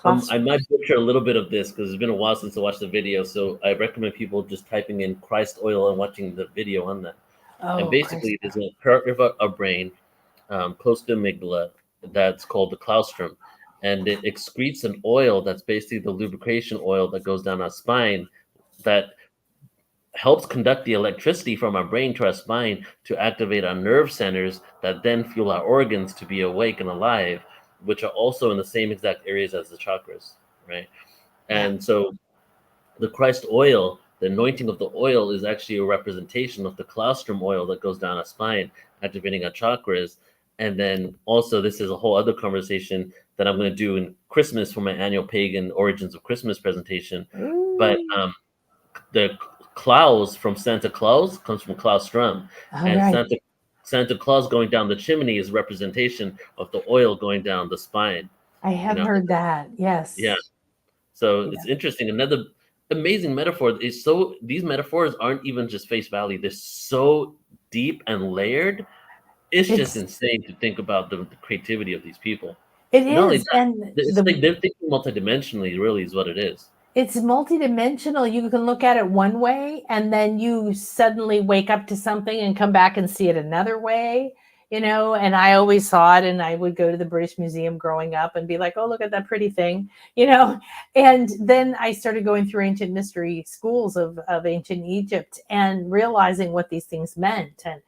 I might butcher a little bit of this because it's been a while since I watched the video, so I recommend people just typing in Christ oil and watching the video on that. And basically, there's a part of our brain close to the amygdala that's called the claustrum, and it excretes an oil that's basically the lubrication oil that goes down our spine that helps conduct the electricity from our brain to our spine to activate our nerve centers that then fuel our organs to be awake and alive, which are also in the same exact areas as the chakras, right? And so the Christ oil, the anointing of the oil, is actually a representation of the claustrum oil that goes down our spine, activating our chakras. And then also, this is a whole other conversation that I'm going to do in Christmas for my annual Pagan Origins of Christmas presentation. But the Claus from Santa Claus comes from claustrum, and Santa Claus going down the chimney is representation of the oil going down the spine. I have heard that. Yes. Yeah. So it's interesting. Another amazing metaphor is these metaphors aren't even just face value. They're so deep and layered. It's just insane to think about the creativity of these people. It is. And it's like they're thinking multidimensionally, really, is what it is. It's multidimensional. You can look at it one way, and then you suddenly wake up to something and come back and see it another way, you know. And I always saw it, and I would go to the British Museum growing up and be like, oh, look at that pretty thing, you know. And then I started going through ancient mystery schools of ancient Egypt and realizing what these things meant, and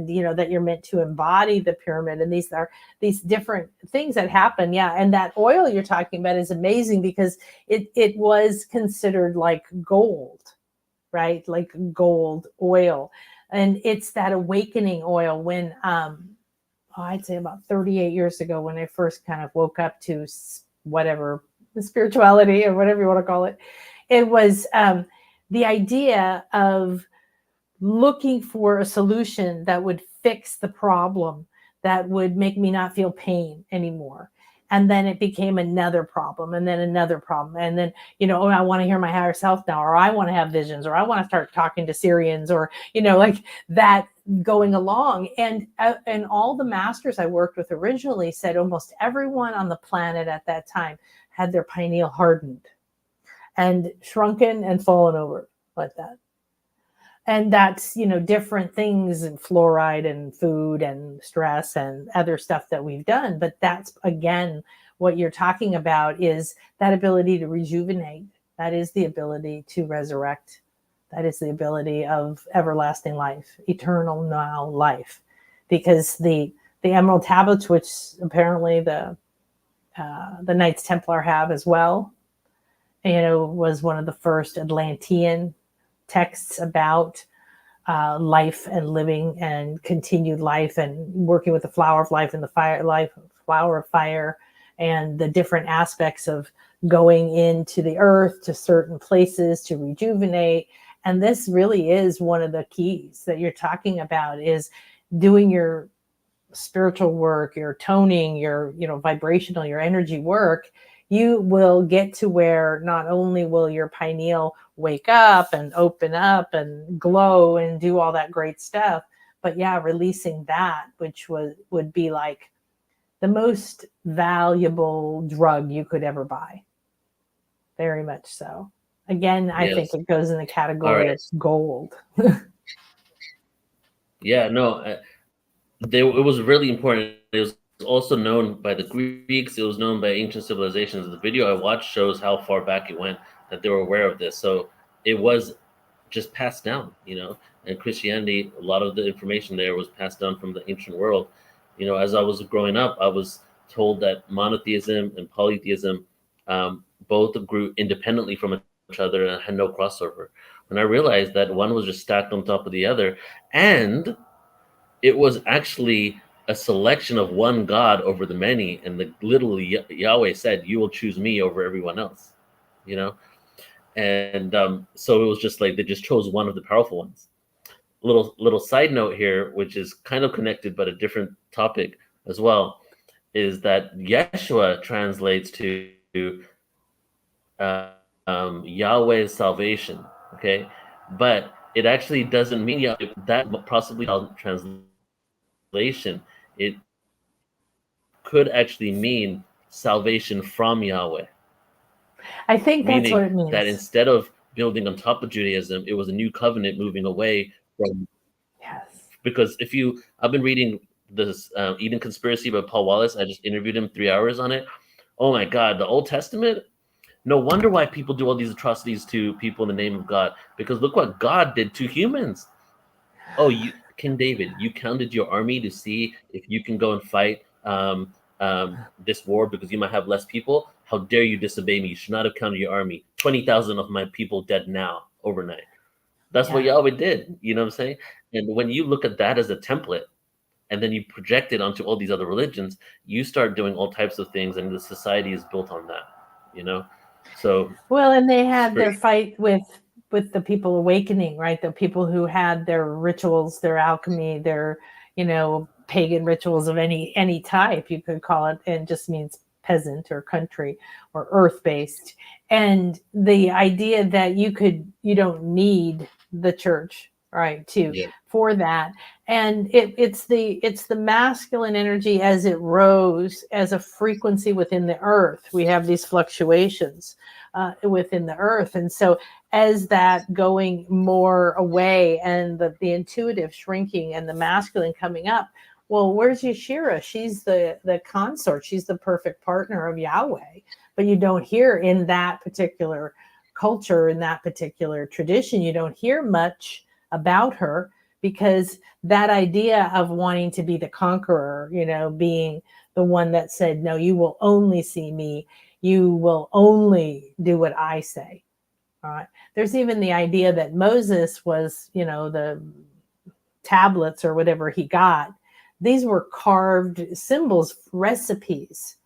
you know, that you're meant to embody the pyramid, and these are these different things that happen. Yeah. And that oil you're talking about is amazing because it was considered like gold, right? Like gold oil. And it's that awakening oil when I'd say about 38 years ago, when I first kind of woke up to whatever, the spirituality or whatever you want to call it. It was the idea of looking for a solution that would fix the problem, that would make me not feel pain anymore. And then it became another problem, and then another problem. And then, oh, I want to hear my higher self now, or I want to have visions, or I want to start talking to Syrians, or, like that going along. And all the masters I worked with originally said almost everyone on the planet at that time had their pineal hardened and shrunken and fallen over like that. And that's, different things, and fluoride and food and stress and other stuff that we've done. But that's, again, what you're talking about is that ability to rejuvenate. That is the ability to resurrect. That is the ability of everlasting life, eternal now life. Because the emerald tablets, which apparently the Knights Templar have as well, was one of the first Atlantean texts about life and living and continued life, and working with the flower of life and the flower of fire, and the different aspects of going into the earth to certain places to rejuvenate. And this really is one of the keys that you're talking about, is doing your spiritual work, your toning, your vibrational, your energy work. You will get to where not only will your pineal wake up and open up and glow and do all that great stuff, but releasing that, which would be like the most valuable drug you could ever buy. Very much so. Again, I think it goes in the category of gold. It was really important. It was also known by the Greeks. It was known by ancient civilizations. The video I watched shows how far back it went, that they were aware of this. So it was just passed down, and Christianity, a lot of the information there was passed down from the ancient world. As I was growing up, I was told that monotheism and polytheism both grew independently from each other and had no crossover. And I realized that one was just stacked on top of the other, and it was actually a selection of one God over the many, and the little Yahweh said, "You will choose me over everyone else," And so it was just like they just chose one of the powerful ones. Little side note here, which is kind of connected but a different topic as well, is that Yeshua translates to Yahweh's salvation. Okay, but it actually doesn't mean Yahweh. That possibly translation, it could actually mean salvation from Yahweh. I think that's what it means. That instead of building on top of Judaism, it was a new covenant moving away from. Yes. Because I've been reading this Eden Conspiracy by Paul Wallace. I just interviewed him 3 hours on it. Oh my God, the Old Testament. No wonder why people do all these atrocities to people in the name of God. Because look what God did to humans. Oh, King David, you counted your army to see if you can go and fight this war because you might have less people. How dare you disobey me? You should not have counted your army. 20,000 of my people dead now, overnight. That's what Yahweh did. You know what I'm saying? And when you look at that as a template, and then you project it onto all these other religions, you start doing all types of things, and the society is built on that. So and they had their fight with the people awakening, right? The people who had their rituals, their alchemy, their pagan rituals of any type you could call it, and just means peasant or country or earth-based. And the idea that you don't need the church, right, for that. And it's the masculine energy as it rose as a frequency within the earth. We have these fluctuations within the earth. And so as that going more away, and the intuitive shrinking and the masculine coming up, well, where's Yeshira? She's the consort. She's the perfect partner of Yahweh. But you don't hear in that particular culture, in that particular tradition, you don't hear much about her, because that idea of wanting to be the conqueror, being the one that said, no, you will only see me. You will only do what I say. All right. There's even the idea that Moses was, the tablets or whatever he got. These were carved symbols, recipes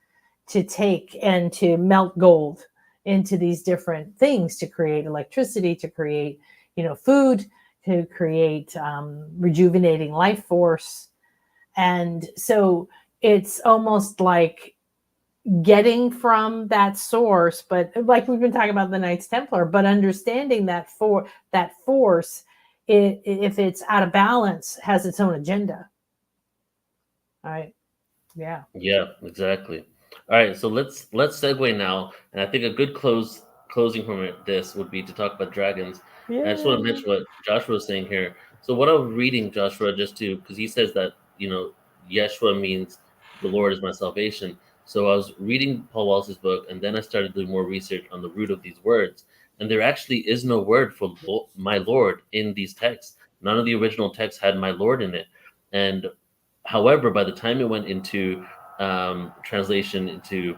to take and to melt gold into these different things to create electricity, to create, food, to create rejuvenating life force. And so it's almost like getting from that source, but like we've been talking about the Knights Templar, but understanding that force, if it's out of balance, has its own agenda. All right. Yeah. Yeah, exactly. All right, so let's segue now, and I think a good closing from this would be to talk about dragons. And I just want to mention what Joshua was saying here. So what I was reading, Joshua, just to because he says that Yeshua means the Lord is my salvation. So I was reading Paul Walsh's book, and then I started doing more research on the root of these words. And there actually is no word for my Lord in these texts. None of the original texts had my Lord in it. And however, by the time it went into translation into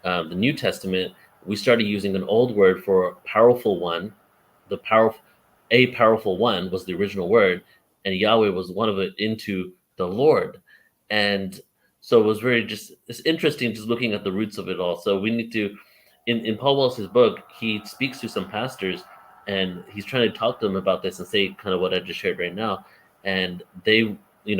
the New Testament, we started using an old word for powerful one. A powerful one was the original word, and Yahweh was one of it into the Lord. And so it was it's interesting just looking at the roots of it all. So we need to, in Paul Walsh's book, he speaks to some pastors and he's trying to talk to them about this and say kind of what I just shared right now. And they,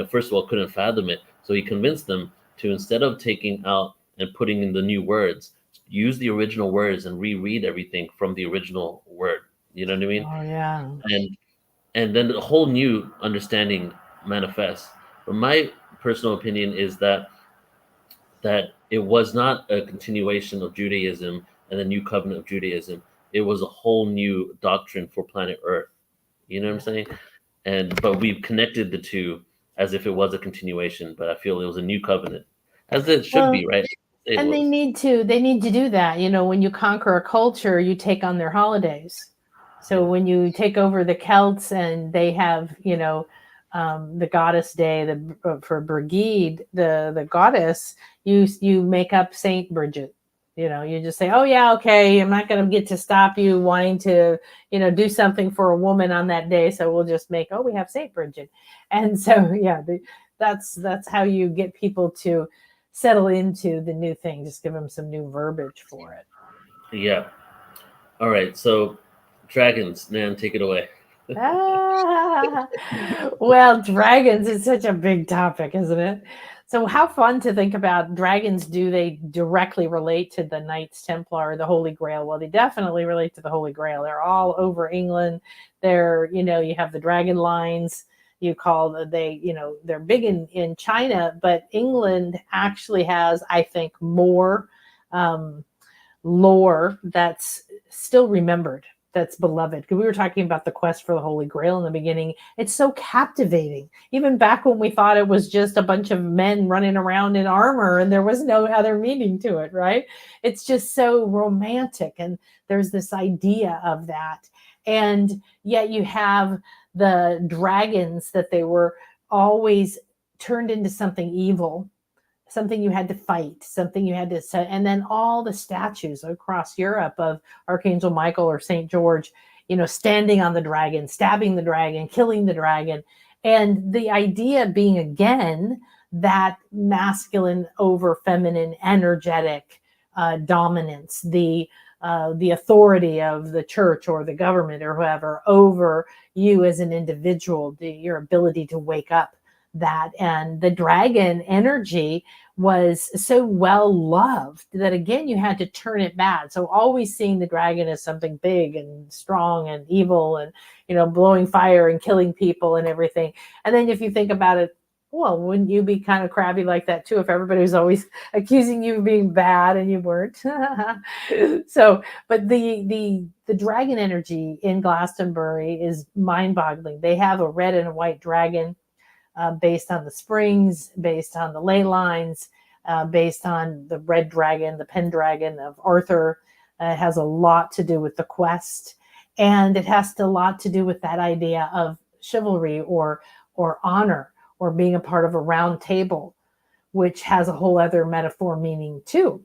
first of all, couldn't fathom it. So he convinced them to, instead of taking out and putting in the new words, use the original words and reread everything from the original word. You know what I mean? Oh yeah. And then the whole new understanding manifests. But my personal opinion is that it was not a continuation of Judaism and the new covenant of Judaism. It was a whole new doctrine for planet Earth. You know what I'm saying? But we've connected the two as if it was a continuation, but I feel it was a new covenant, as it should be, right? And they need to do that. When you conquer a culture, you take on their holidays. So when you take over the Celts and they have, the goddess day, for Brigid, the goddess, you make up Saint Bridget. You just say, oh yeah, okay, I'm not going to get to stop you wanting to, do something for a woman on that day. So we'll just we have Saint Bridget. And so, yeah, that's how you get people to settle into the new thing. Just give them some new verbiage for it. Yeah. All right. So dragons, Nan, take it away. Well, dragons is such a big topic, isn't it? So how fun to think about dragons. Do they directly relate to the Knights Templar or the Holy Grail? Well, they definitely relate to the Holy Grail. They're all over England. They're, you have the dragon lines. They're big in China, but England actually has, I think, more lore that's still remembered, that's beloved. Because we were talking about the quest for the Holy Grail in the beginning. It's so captivating. Even back when we thought it was just a bunch of men running around in armor and there was no other meaning to it, right? It's just so romantic. And there's this idea of that. And yet you have the dragons that they were always turned into something evil, something you had to fight, something you had to set. And then all the statues across Europe of Archangel Michael or St. George, standing on the dragon, stabbing the dragon, killing the dragon. And the idea being, again, that masculine over feminine, energetic dominance, the authority of the church or the government or whoever over you as an individual, your ability to wake up that. And the dragon energy was so well loved that, again, you had to turn it bad. So always seeing the dragon as something big and strong and evil and, blowing fire and killing people and everything. And then if you think about it, well, wouldn't you be kind of crabby like that too if everybody was always accusing you of being bad and you weren't? So, but the dragon energy in Glastonbury is mind-boggling. They have a red and a white dragon based on the springs, based on the ley lines, based on the red dragon, the Pendragon of Arthur. It has a lot to do with the quest, and it has a lot to do with that idea of chivalry or honor, or being a part of a round table, which has a whole other metaphor meaning too,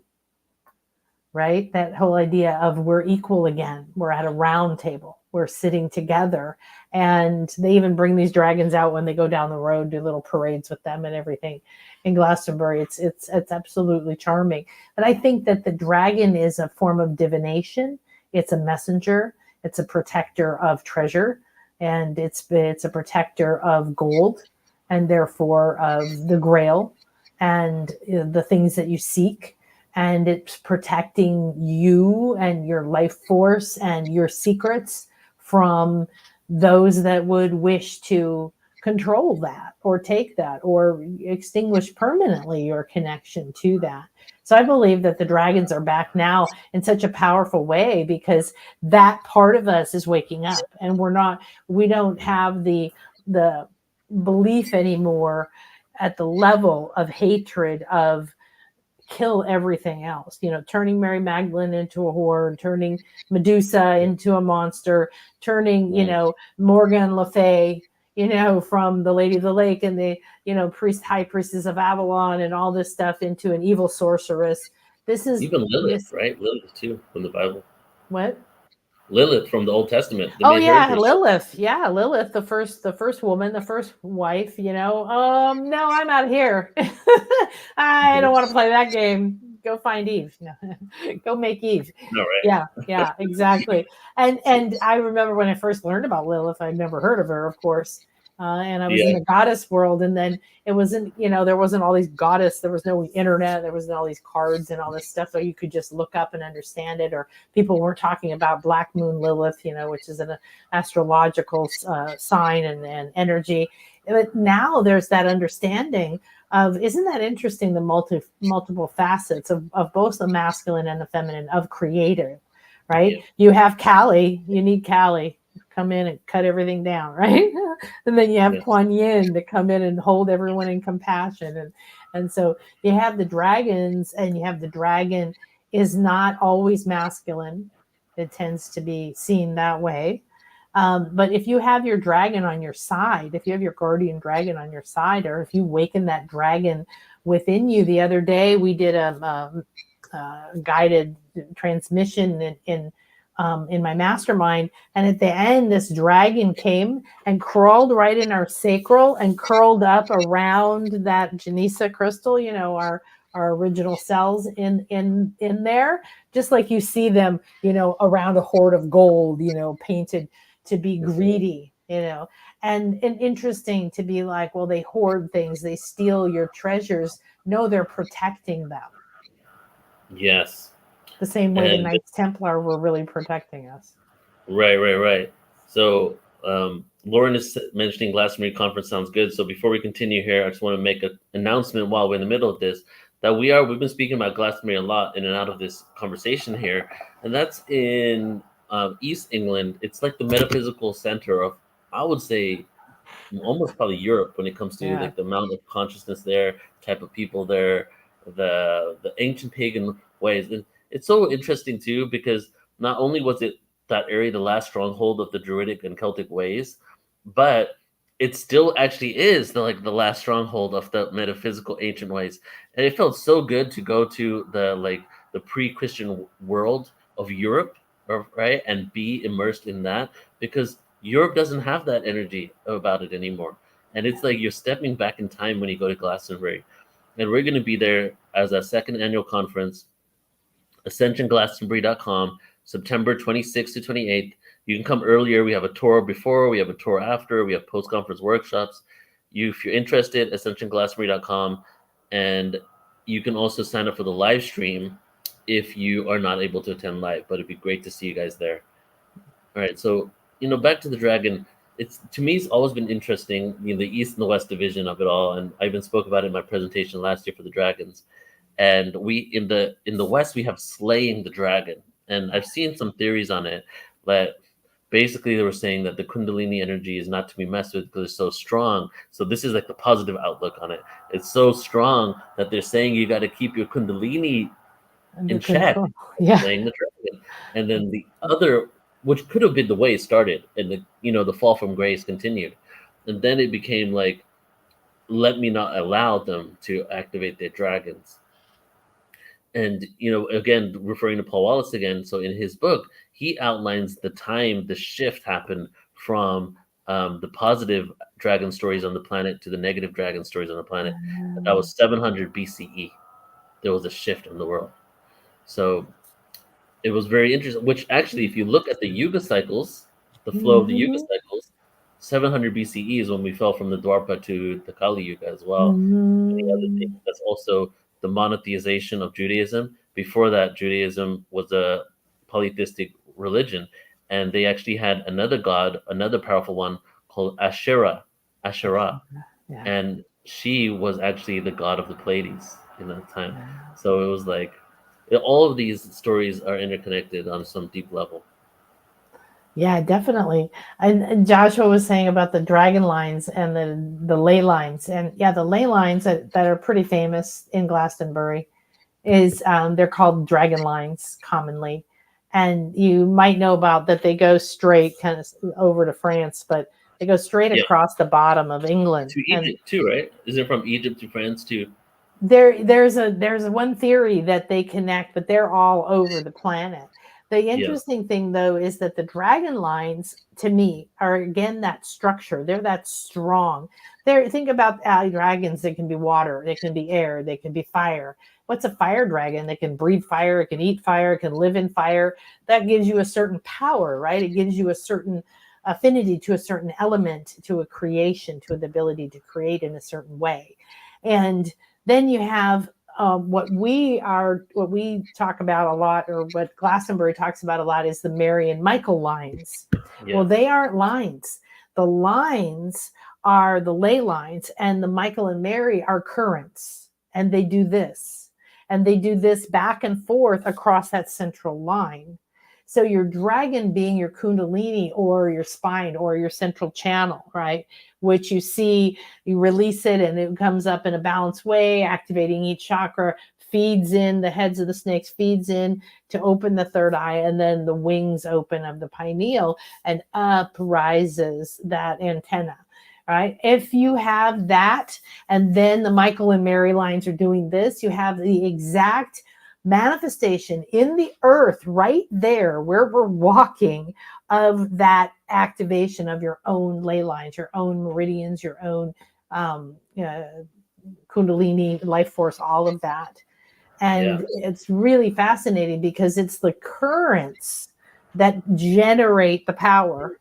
right? That whole idea of we're equal again. We're at a round table. We're sitting together. And they even bring these dragons out when they go down the road, do little parades with them and everything in Glastonbury. It's absolutely charming. But I think that the dragon is a form of divination. It's a messenger. It's a protector of treasure. And it's a protector of gold, and therefore of the grail and the things that you seek. and it's protecting you and your life force and your secrets from those that would wish to control that or take that or extinguish permanently your connection to that. So I believe that the dragons are back now in such a powerful way because that part of us is waking up, and we don't have the belief anymore at the level of hatred of kill everything else, turning Mary Magdalene into a whore, turning Medusa into a monster, turning, Morgan Le Fay, from the Lady of the Lake and the, high priestess of Avalon and all this stuff into an evil sorceress. This is even Lilith, right? Lilith too from the Bible. What? Lilith from the Old Testament. Oh yeah, Lilith. Yeah, Lilith, the first woman, the first wife. No, I'm out of here. I don't want to play that game. Go find Eve. No. Go make Eve. No, right? Yeah, exactly. And I remember when I first learned about Lilith, I'd never heard of her, of course. And I was in the goddess world, and then it wasn't, there wasn't all these goddess, there was no internet, there wasn't all these cards and all this stuff that you could just look up and understand it, or people weren't talking about Black Moon Lilith, which is an astrological sign and energy. But now there's that understanding of, isn't that interesting, the multiple facets of both the masculine and the feminine, of creator, right? Yeah. You have Kali, you need Kali come in and cut everything down, right? And then you have Kuan Yin to come in and hold everyone in compassion. And so you have the dragons, and you have the dragon is not always masculine. It tends to be seen that way. But if you have your dragon on your side, if you have your guardian dragon on your side, or if you waken that dragon within you, the other day we did a guided transmission in my mastermind, and at the end this dragon came and crawled right in our sacral and curled up around that Janisa crystal, our original cells in there, just like you see them, around a hoard of gold, painted to be greedy, and interesting to be like, well, they hoard things, they steal your treasures. No, they're protecting them. Yes. The same way the Knights Templar were really protecting us. Right. So Lauren is mentioning Glastonbury Conference sounds good. So before we continue here, I just want to make an announcement while we're in the middle of this, that we've been speaking about Glastonbury a lot in and out of this conversation here. And that's in East England. It's like the metaphysical center of, I would say, almost probably Europe when it comes to like the amount of consciousness there, type of people there, the ancient pagan ways. And it's so interesting too, because not only was it that area the last stronghold of the Druidic and Celtic ways, but it still actually is the last stronghold of the metaphysical ancient ways. And it felt so good to go to the pre-Christian world of Europe, right, and be immersed in that, because Europe doesn't have that energy about it anymore. And it's like you're stepping back in time when you go to Glastonbury. And we're going to be there as a second annual conference, AscensionGlastonbury.com, September 26th to 28th. You can come earlier. We have a tour before, we have a tour after, we have post-conference workshops. If you're interested, AscensionGlastonbury.com. And you can also sign up for the live stream if you are not able to attend live, but it'd be great to see you guys there. All right, so back to the dragon. To me, it's always been interesting, the East and the West division of it all, and I even spoke about it in my presentation last year for the dragons. And we in the West, we have slaying the dragon, and I've seen some theories on it, but basically they were saying that the Kundalini energy is not to be messed with because it's so strong. So this is like the positive outlook on it. It's so strong that they're saying you got to keep your Kundalini in check, slaying the dragon. And then the other, which could have been the way it started, and the fall from grace continued, and then it became like, let me not allow them to activate their dragons. And again, referring to Paul Wallace again, so in his book he outlines the time the shift happened from the positive dragon stories on the planet to the negative dragon stories on the planet. And that was 700 BCE. There was a shift in the world. So it was very interesting, which actually, if you look at the Yuga cycles, the flow of the Yuga cycles, 700 BCE is when we fell from the Dwarpa to the Kali Yuga as well. And the other thing, that's also the monotheization of Judaism, Before that, Judaism was a polytheistic religion, and they actually had another god, another powerful one called Asherah, Yeah. and she was actually the god of the Pleiades in that time. So it was like all of these stories are interconnected on some deep level. Yeah, definitely. And Joshua was saying about the dragon lines and the ley lines, and yeah, the ley lines that are pretty famous in Glastonbury is they're called dragon lines commonly, and you might know about that. They go straight kind of over to France, but they go straight Yeah, across the bottom of England. to And Egypt too, right? Is it from Egypt to France too? there's one theory that they connect, but they're all over the planet. The Yeah, interesting thing though is that the dragon lines to me are again that structure. They're that strong. There, think about dragons. They can be water, they can be air, they can be fire. What's a fire dragon? They can breathe fire, it can eat fire, it can live in fire. That gives you a certain power, right? It gives you a certain affinity to a certain element, to a creation, to the ability to create in a certain way. And then you have what we talk about a lot, or what Glastonbury talks about a lot, is the Mary and Michael lines. yeah. Well, they aren't lines. The lines are the ley lines, and the Michael and Mary are currents, and they do this, and they do this back and forth across that central line. So your dragon being your kundalini or your spine or your central channel, right? Which you see, you release it and it comes up in a balanced way, activating each chakra, feeds in the heads of the snakes, feeds in to open the third eye, and then the wings open of the pineal, and up rises that antenna. Right. If you have that, and then the Michael and Mary lines are doing this, you have the exact manifestation in the earth right there where we're walking of that activation of your own ley lines, your own meridians, your own kundalini, life force, all of that. Yeah. And it's really fascinating because it's the currents that generate the power.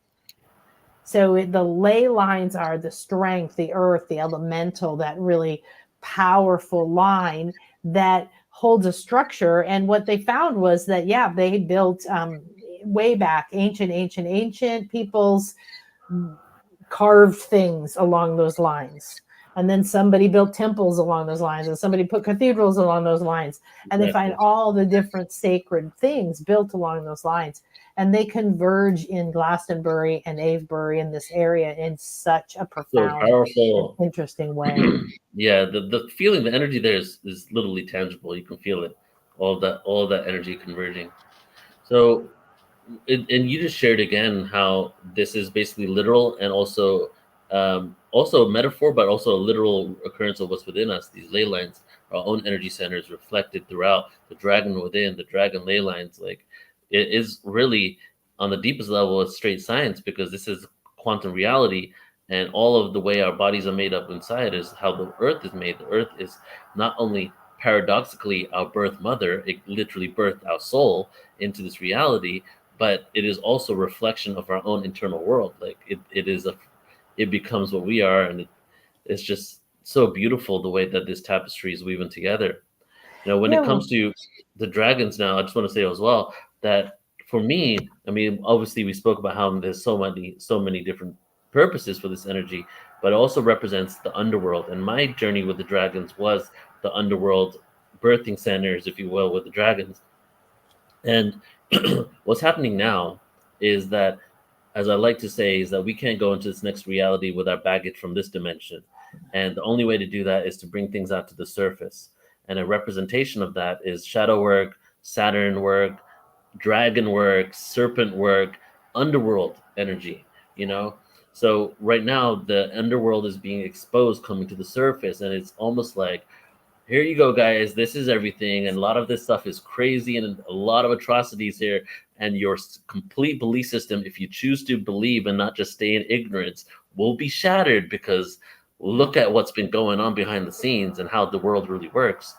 So the ley lines are the strength, the earth, the elemental, that really powerful line that holds a structure. And what they found was that, yeah, they built way back, ancient peoples carved things along those lines. And then somebody built temples along those lines, and somebody put cathedrals along those lines. And they find all the different sacred things built along those lines. And they converge in Glastonbury and Avebury in this area in such a So profound powerful. and interesting way. Yeah, the feeling, the energy there is literally tangible. You can feel it, all that energy converging. So, and you just shared again how this is basically literal and also a metaphor, but also a literal occurrence of what's within us. These ley lines, our own energy centers, reflected throughout the dragon within, the dragon ley lines. Like, it is really on the deepest level, it's straight science, because this is quantum reality, and all of the way our bodies are made up inside is how the earth is made. The earth is not only paradoxically our birth mother, it literally birthed our soul into this reality, but it is also a reflection of our own internal world. Like it becomes what we are, and it's just so beautiful the way that this tapestry is weaving together. When it Yeah. comes to the dragons now, I just want to say as well that for me, I mean, obviously we spoke about how there's so many different purposes for this energy, but it also represents the underworld. And my journey with the dragons was the underworld birthing centers, if you will, with the dragons. And what's happening now is that, as I like to say, is that we can't go into this next reality with our baggage from this dimension. And the only way to do that is to bring things out to the surface. And a representation of that is shadow work, Saturn work, dragon work, serpent work, underworld energy, you know? So right now the underworld is being exposed, coming to the surface, and it's almost like, here you go, guys, this is everything, and a lot of this stuff is crazy and a lot of atrocities here, and your complete belief system, if you choose to believe and not just stay in ignorance, will be shattered, because look at what's been going on behind the scenes and how the world really works.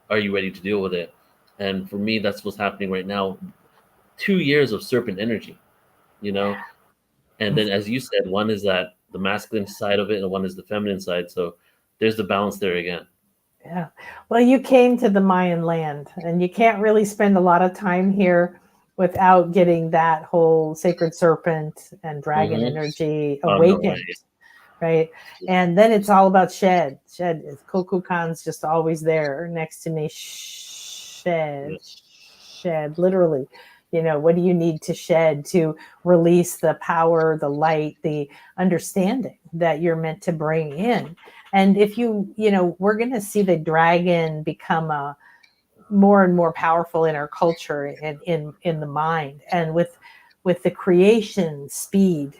Are you ready to deal with it? And for me, that's what's happening right now. 2 years of serpent energy, you know? And then, as you said, one is that the masculine side of it and one is the feminine side. So there's the balance there again. Yeah. Well, you came to the Mayan land, and you can't really spend a lot of time here without getting that whole sacred serpent and dragon energy On the way. awakened, right? And then it's all about shed. Shed is Kukulkan's just always there next to me. Shed, Yes. shed, literally. You know, what do you need to shed to release the power, the light, the understanding that you're meant to bring in? And if we're going to see the dragon become a more and more powerful in our culture and in the mind, and with the creation speed,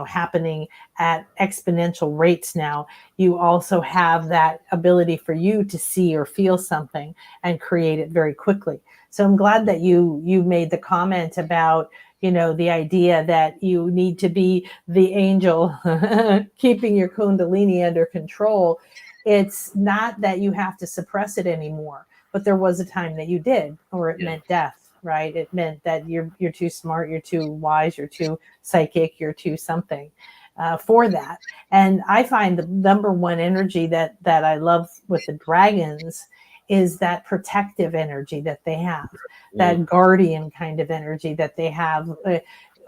happening at exponential rates now, you also have that ability for you to see or feel something and create it very quickly. So I'm glad that you made the comment about the idea that you need to be the angel keeping your kundalini under control. It's not that you have to suppress it anymore, but there was a time that you did, or it meant death, right? It meant that you're too smart, you're too wise, you're too psychic, you're too something for that. And I find the number one energy that I love with the dragons is that protective energy that they have, that guardian kind of energy that they have,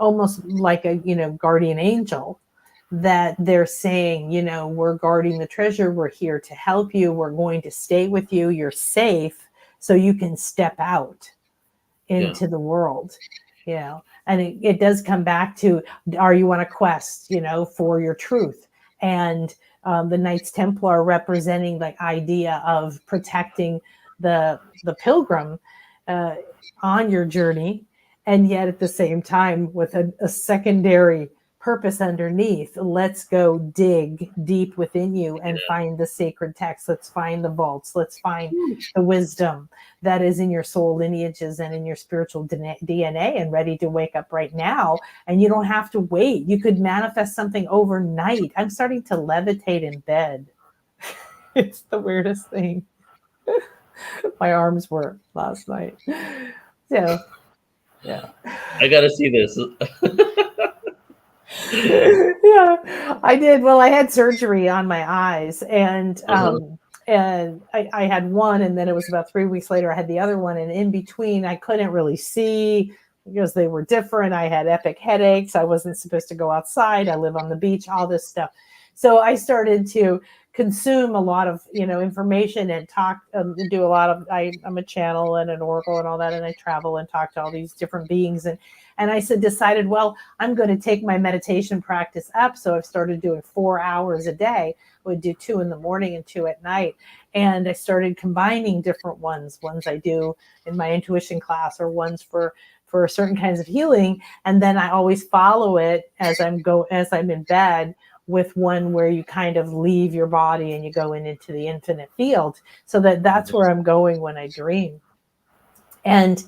almost like a guardian angel, that they're saying, we're guarding the treasure, we're here to help you, we're going to stay with you, you're safe, so you can step out into the world. And it does come back to, are you on a quest for your truth? And the Knights Templar representing the idea of protecting the pilgrim on your journey, and yet at the same time with a secondary purpose underneath. Let's go dig deep within you and find the sacred text. Let's find the vaults. Let's find the wisdom that is in your soul lineages and in your spiritual DNA, and ready to wake up right now. And you don't have to wait. You could manifest something overnight. I'm starting to levitate in bed. It's the weirdest thing. My arms were last night. So, yeah. I gotta see this. Yeah, I did. Well, I had surgery on my eyes, and I had one, and then it was about 3 weeks later I had the other one, and in between I couldn't really see because they were different. I had epic headaches. I wasn't supposed to go outside. I live on the beach, all this stuff. So I started to consume a lot of information and talk, do a lot of. I'm a channel and an oracle and all that, and I travel and talk to all these different beings, and I decided, well, I'm going to take my meditation practice up. So I've started doing 4 hours a day. I would do 2 in the morning and 2 at night. And I started combining different ones I do in my intuition class, or ones for certain kinds of healing. And then I always follow it as I'm in bed, with one where you kind of leave your body and you go into the infinite field. So that's where I'm going when I dream. And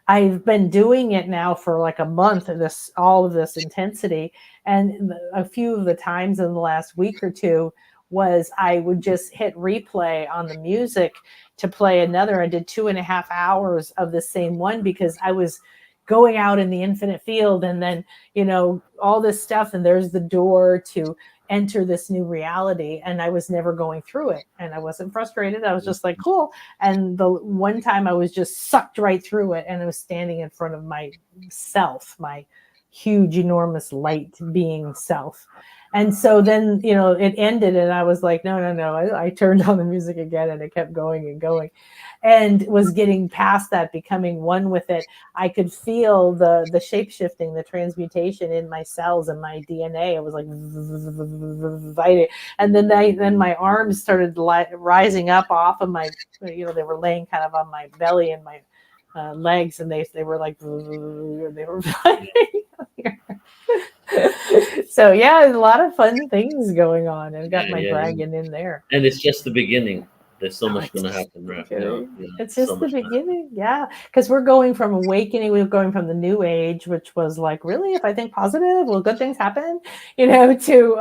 I've been doing it now for like a month, and all of this intensity. And a few of the times in the last week or two was I would just hit replay on the music to play another. I did 2.5 hours of the same one, because I was going out in the infinite field, and then, all this stuff, and there's the door to enter this new reality, and I was never going through it, and I wasn't frustrated. I was just like, cool. And the one time I was just sucked right through it, and I was standing in front of myself, my huge, enormous light being self. And so then, it ended, and I was like, no. I turned on the music again, and it kept going and going, and was getting past that, becoming one with it. I could feel the shape-shifting, the transmutation in my cells and my DNA. It was like, and then my arms started rising up off of my, they were laying kind of on my belly and my legs, and they were like, they were so yeah, a lot of fun things going on, and got my dragon in there. And it's just the beginning. There's so much going to happen, right? It's just the beginning, because we're going from awakening, we're going from the new age, which was like, really, if I think positive, will good things happen, to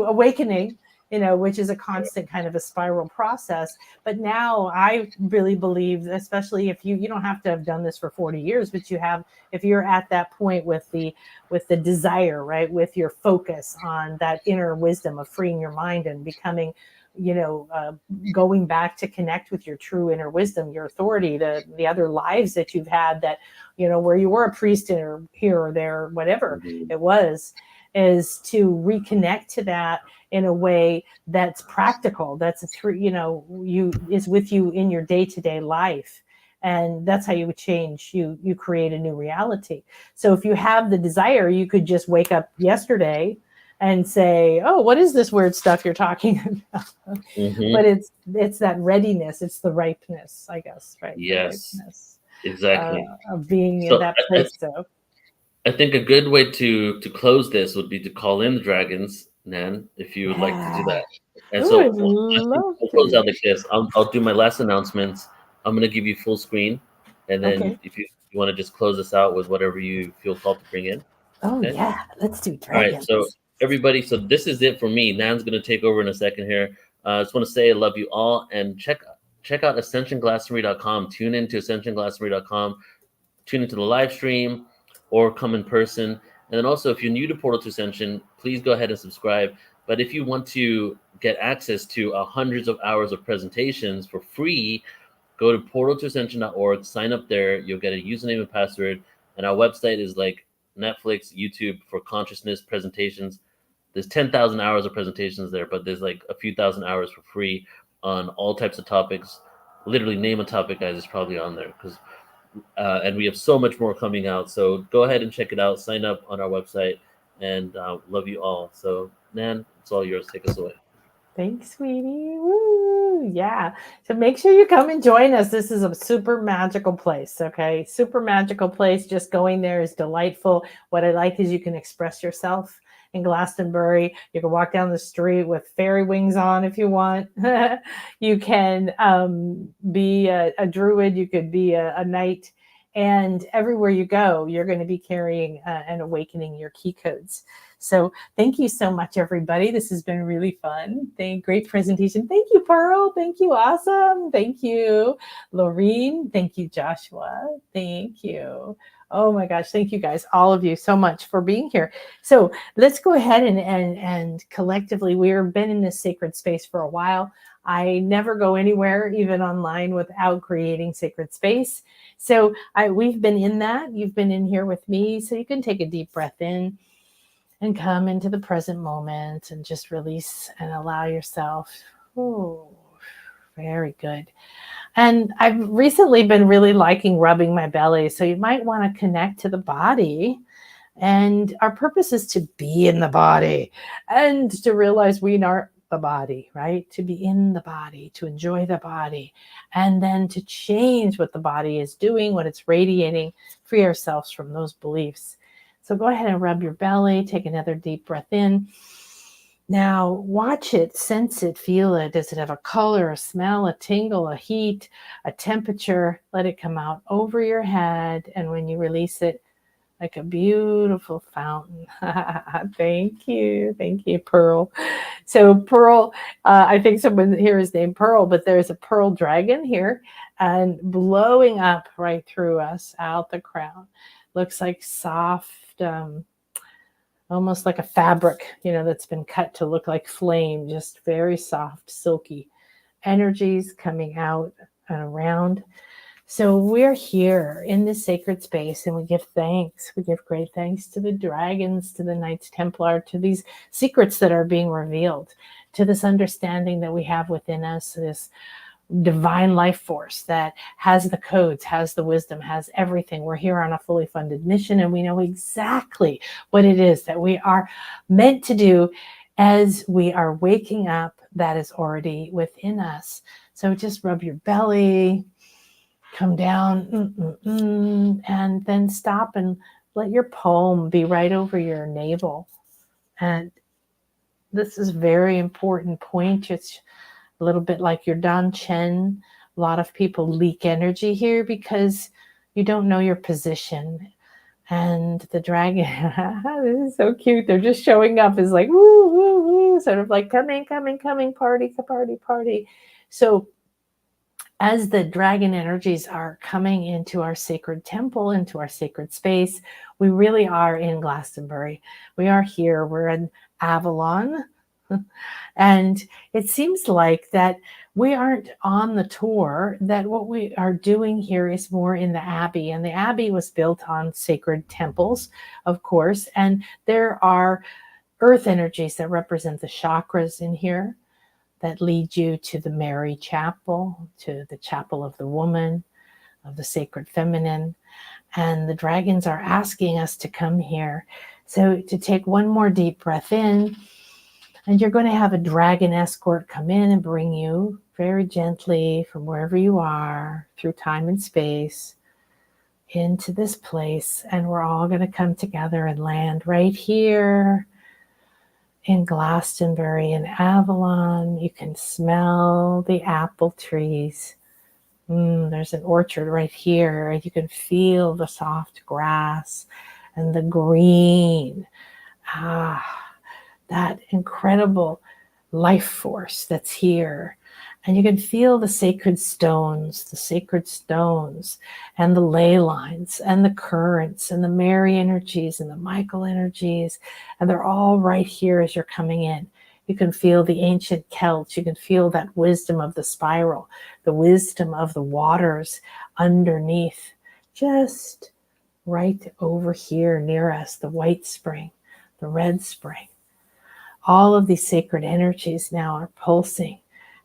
awakening, which is a constant kind of a spiral process. But now I really believe, especially if you don't have to have done this for 40 years, but if you're at that point with the desire, right, with your focus on that inner wisdom of freeing your mind and becoming going back to connect with your true inner wisdom, your authority, the other lives that you've had, that, where you were a priest or here or there, whatever it was, is to reconnect to that in a way that's practical, that's is with you in your day-to-day life. And that's how you change, you create a new reality. So if you have the desire, you could just wake up yesterday and say, oh, what is this weird stuff you're talking about? But it's that readiness, it's the ripeness, I guess, right? Yes, the ripeness, exactly. Of being in that place. I think a good way to close this would be to call in the dragons, Nan, if you would like to do that. And so we'll close out like this. I'll do my last announcements. I'm going to give you full screen. And then if you want to just close us out with whatever you feel called to bring in. Oh, okay? Yeah. Let's do dragons. All right. So everybody, so this is it for me. Nan's going to take over in a second here. I just want to say I love you all, and check out ascensionglastonbury.com. Tune into ascensionglastonbury.com. Tune into the live stream or come in person. And then also, if you're new to Portal to Ascension, please go ahead and subscribe. But if you want to get access to hundreds of hours of presentations for free, go to portaltoascension.org, sign up there. You'll get a username and password. And our website is like Netflix, YouTube for consciousness presentations. There's 10,000 hours of presentations there, but there's like a few thousand hours for free on all types of topics. Literally name a topic, guys, is probably on there, because and we have so much more coming out. So go ahead and check it out. Sign up on our website, and love you all. So, Nan, it's all yours. Take us away. Thanks, sweetie. Woo! Yeah. So make sure you come and join us. This is a super magical place. Okay. Super magical place. Just going there is delightful. What I like is you can express yourself in Glastonbury. You can walk down the street with fairy wings on if you want. You can be a druid. You could be a knight. And everywhere you go, you're going to be carrying and awakening your key codes. So thank you so much, everybody. This has been really fun. Great presentation. Thank you, Pearl. Thank you. Awesome. Thank you, Laureen. Thank you, Joshua. Thank you. Oh my gosh. Thank you guys, all of you, so much for being here. So let's go ahead and collectively, we've been in this sacred space for a while. I never go anywhere, even online, without creating sacred space. So we've been in that. You've been in here with me. So you can take a deep breath in and come into the present moment and just release and allow yourself. Oh, very good. And I've recently been really liking rubbing my belly. So you might want to connect to the body. And our purpose is to be in the body and to realize we aren't the body, right? To be in the body, to enjoy the body, and then to change what the body is doing, what it's radiating, free ourselves from those beliefs. So go ahead and rub your belly, take another deep breath in. Now watch it, sense it, feel it. Does it have a color, a smell, a tingle, a heat, a temperature? Let it come out over your head. And when you release it, like a beautiful fountain. Thank you. Thank you, Pearl. So Pearl, I think someone here is named Pearl, but there's a pearl dragon here and blowing up right through us out the crown. Looks like soft, almost like a fabric, that's been cut to look like flame, just very soft, silky energies coming out and around. So we're here in this sacred space, and we give thanks. We give great thanks to the dragons, to the Knights Templar, to these secrets that are being revealed, to this understanding that we have within us, this divine life force that has the codes, has the wisdom, has everything. We're here on a fully funded mission, and we know exactly what it is that we are meant to do as we are waking up. That is already within us. So just rub your belly, come down, and then stop and let your palm be right over your navel. And this is a very important point. It's a little bit like your Dan Chen. A lot of people leak energy here because you don't know your position. And the dragon, this is so cute. They're just showing up as like, woo, woo, woo, sort of like coming, party, party, party. So as the dragon energies are coming into our sacred temple, into our sacred space, we really are in Glastonbury. We are here. We're in Avalon. And it seems like that we aren't on the tour, that what we are doing here is more in the Abbey. And the Abbey was built on sacred temples, of course. And there are earth energies that represent the chakras in here that lead you to the Mary Chapel, to the Chapel of the Woman, of the Sacred Feminine. And the dragons are asking us to come here. So to take one more deep breath in, and you're going to have a dragon escort come in and bring you very gently from wherever you are through time and space into this place. And we're all going to come together and land right here in Glastonbury and Avalon. You can smell the apple trees. There's an orchard right here. You can feel the soft grass and the green. That incredible life force that's here. And you can feel the sacred stones, and the ley lines, and the currents, and the Mary energies, and the Michael energies. And they're all right here as you're coming in. You can feel the ancient Celts. You can feel that wisdom of the spiral, the wisdom of the waters underneath, just right over here near us, the white spring, the red spring. All of these sacred energies now are pulsing.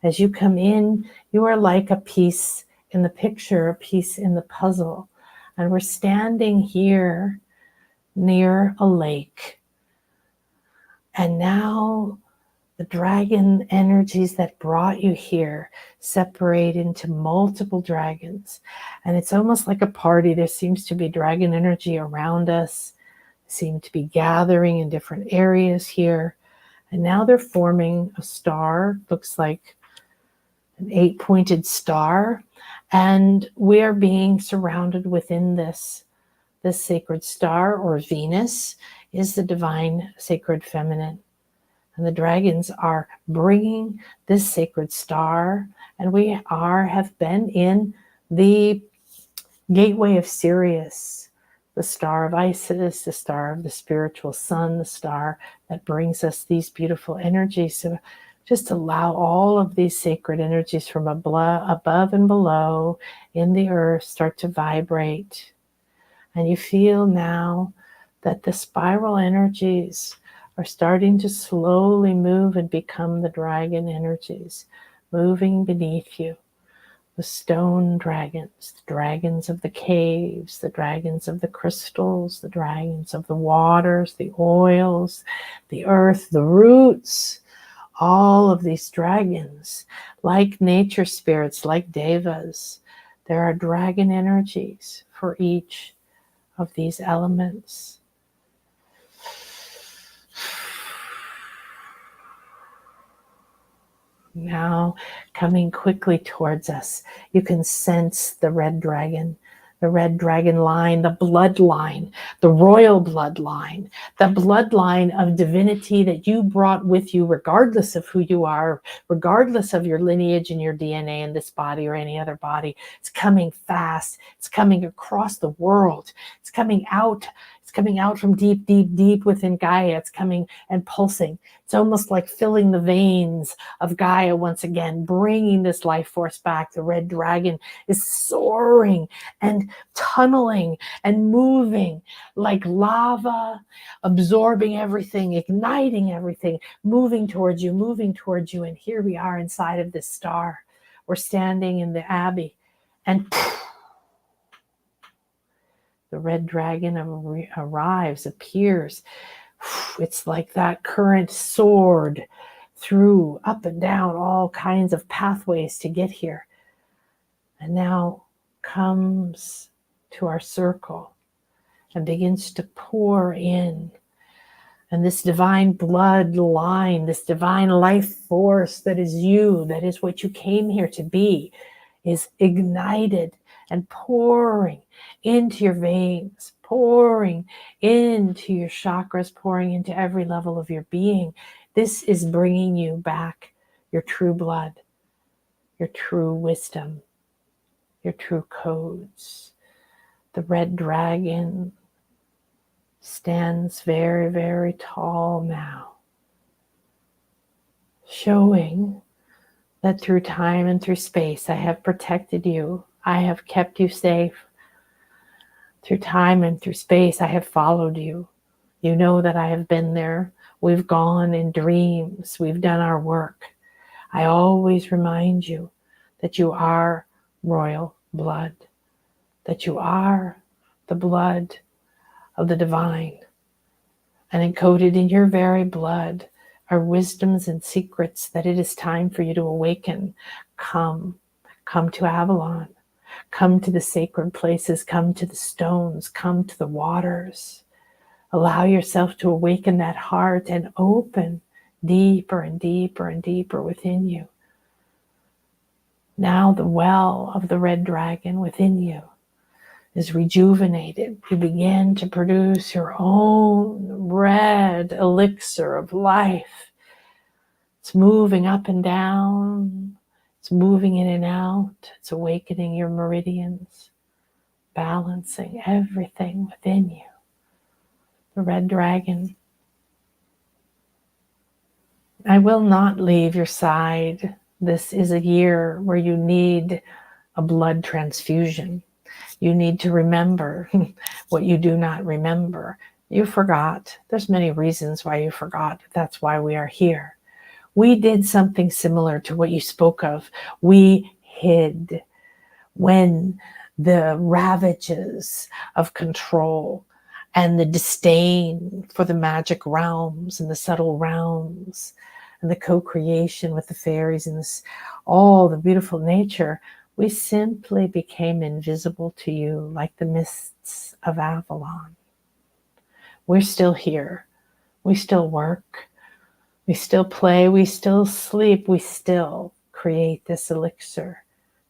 As you come in, you are like a piece in the picture, a piece in the puzzle. And we're standing here near a lake. And now the dragon energies that brought you here separate into multiple dragons. And it's almost like a party. There seems to be dragon energy around us, seem to be gathering in different areas here. And now they're forming a star, looks like an 8-pointed star. And we are being surrounded within this sacred star, or Venus is the divine sacred feminine. And the dragons are bringing this sacred star. And we have been in the gateway of Sirius, the star of Isis, the star of the spiritual sun, the star that brings us these beautiful energies. So just allow all of these sacred energies from above and below in the earth start to vibrate. And you feel now that the spiral energies are starting to slowly move and become the dragon energies, moving beneath you. The stone dragons, the dragons of the caves, the dragons of the crystals, the dragons of the waters, the oils, the earth, the roots. All of these dragons, like nature spirits, like devas, there are dragon energies for each of these elements. Now coming quickly towards us, you can sense the red dragon line, the bloodline, the royal bloodline, the bloodline of divinity that you brought with you, regardless of who you are, regardless of your lineage and your DNA in this body or any other body. It's coming fast. It's coming across the world. It's coming out. It's coming out from deep, deep, deep within Gaia. It's coming and pulsing. It's almost like filling the veins of Gaia once again, bringing this life force back. The red dragon is soaring and tunneling and moving like lava, absorbing everything, igniting everything, moving towards you. And here we are inside of this star. We're standing in the Abbey, and the red dragon arrives, appears. It's like that current soared through, up and down, all kinds of pathways to get here. And now comes to our circle and begins to pour in. And this divine blood line, this divine life force that is you, that is what you came here to be, is ignited and pouring into your veins, pouring into your chakras, pouring into every level of your being. This is bringing you back your true blood, your true wisdom, your true codes. The red dragon stands very, very tall now. showing that through time and through space, I have protected you. I have kept you safe. Through time and through space, I have followed you. You know that I have been there. We've gone in dreams. We've done our work. I always remind you that you are royal blood, that you are the blood of the divine. And encoded in your very blood are wisdoms and secrets that it is time for you to awaken. Come to Avalon. Come to the sacred places. Come to the stones. Come to the waters. Allow yourself to awaken that heart and open deeper and deeper and deeper within you. Now the well of the red dragon within you is rejuvenated. You begin to produce your own red elixir of life. It's moving up and down. It's moving in and out. It's awakening your meridians, balancing everything within you. The red dragon. I will not leave your side. This is a year where you need a blood transfusion. You need to remember what you do not remember. You forgot. There's many reasons why you forgot. That's why we are here. We did something similar to what you spoke of. We hid when the ravages of control and the disdain for the magic realms and the subtle realms and the co-creation with the fairies and this, all the beautiful nature, we simply became invisible to you like the mists of Avalon. We're still here. We still work. We still play. We still sleep. We still create this elixir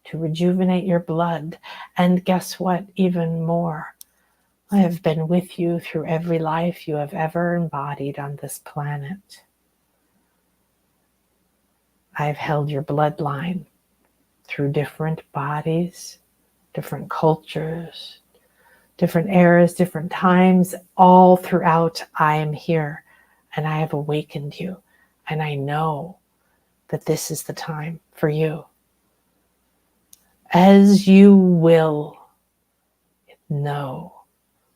to rejuvenate your blood. And guess what? Even more, I have been with you through every life you have ever embodied on this planet. I have held your bloodline through different bodies, different cultures, different eras, different times, all throughout I am here and I have awakened you. And I know that this is the time for you. As you will know